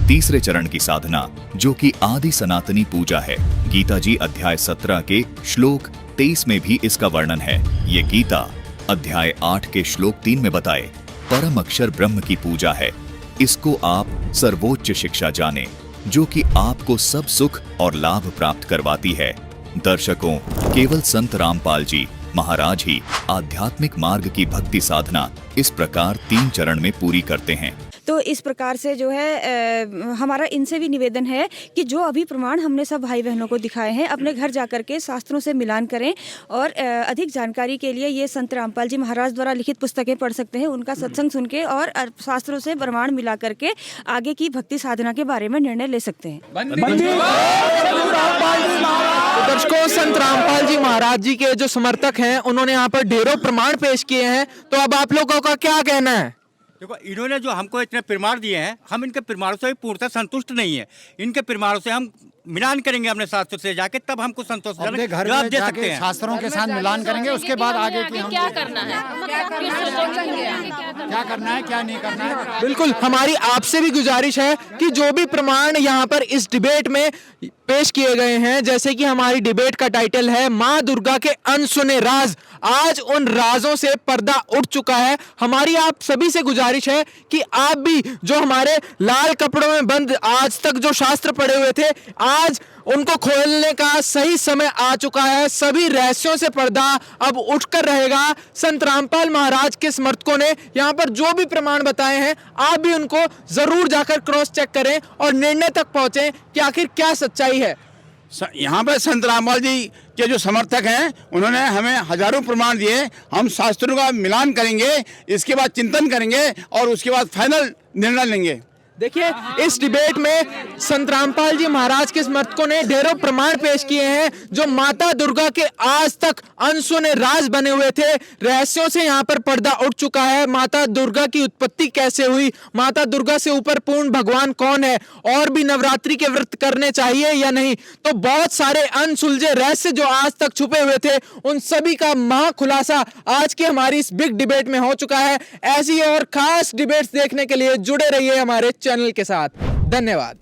तीसरे चरण की साधना जो कि आदि सनातनी पूजा है, गीता जी अध्याय 17 के श्लोक 23 में भी इसका वर्णन है। ये गीता अध्याय 8 के श्लोक 3 में बताए परम अक्षर ब्रह्म की पूजा है। इसको आप सर्वोच्च शिक्षा जाने, जो कि आपको सब सुख और लाभ प्राप्त करवाती है। दर्शकों, केवल संत रामपाल जी महाराज ही आध्यात्मिक मार्ग की भक्ति साधना इस प्रकार 3 चरण में पूरी करते हैं। तो इस प्रकार से जो है हमारा इनसे भी निवेदन है कि जो अभी प्रमाण हमने सब भाई बहनों को दिखाए हैं, अपने घर जाकर के शास्त्रों से मिलान करें और अधिक जानकारी के लिए ये संत रामपाल जी महाराज द्वारा लिखित पुस्तकें पढ़ सकते हैं। उनका सत्संग सुन के और शास्त्रों से प्रमाण मिला करके आगे की भक्ति साधना के बारे में निर्णय ले सकते हैं। तो दर्शकों, संत रामपाल जी महाराज जी के जो समर्थक हैं उन्होंने यहाँ पर ढेरों प्रमाण पेश किए हैं। तो अब आप लोगों का क्या कहना है? देखो, इन्होंने जो हमको इतने प्रमाण दिए हैं, हम इनके प्रमाणों से पूर्णतः संतुष्ट नहीं है। इनके प्रमाणों से हम मिलान करेंगे अपने शास्त्र से जाके, तब हमको संतोषजनक जवाब दे सकते हैं। शास्त्रों के साथ मिलान करेंगे, उसके बाद आगे की हम क्या करना है, क्या करना है, क्या नहीं करना है। बिल्कुल, हमारी आपसे भी गुजारिश है कि जो भी प्रमाण यहाँ पर इस डिबेट में पेश किए गए हैं, जैसे कि हमारी डिबेट का टाइटल है माँ दुर्गा के अनसुने राज, आज उन राजों से पर्दा उठ चुका है। हमारी आप सभी से गुजारिश है कि आप भी जो हमारे लाल कपड़ों में बंद आज तक जो शास्त्र पढ़े हुए थे, आज उनको खोलने का सही समय आ चुका है। सभी रहस्यों से पर्दा अब उठकर रहेगा। संत रामपाल महाराज के समर्थकों ने यहाँ पर जो भी प्रमाण बताए हैं, आप भी उनको जरूर जाकर क्रॉस चेक करें और निर्णय तक पहुंचें कि आखिर क्या सच्चाई है। यहाँ पर संत रामपाल जी के जो समर्थक हैं, उन्होंने हमें हजारों प्रमाण दिए। हम शास्त्रों का मिलान करेंगे, इसके बाद चिंतन करेंगे और उसके बाद फाइनल निर्णय लेंगे। देखिए, इस डिबेट में संत रामपाल जी महाराज के समर्थकों ने ढेरों प्रमाण पेश किए हैं जो माता दुर्गा के आज तक अनसुने राज बने हुए थे। रहस्यों से यहाँ पर पर्दा उठ चुका है। माता दुर्गा की उत्पत्ति कैसे हुई, माता दुर्गा से ऊपर पूर्ण भगवान कौन है, और भी नवरात्रि के व्रत करने चाहिए या नहीं, तो बहुत सारे अनसुलझे रहस्य जो आज तक छुपे हुए थे, उन सभी का महाखुलासा आज की हमारी इस बिग डिबेट में हो चुका है। ऐसी और खास डिबेट्स देखने के लिए जुड़े रहिए हमारे चैनल के साथ। धन्यवाद।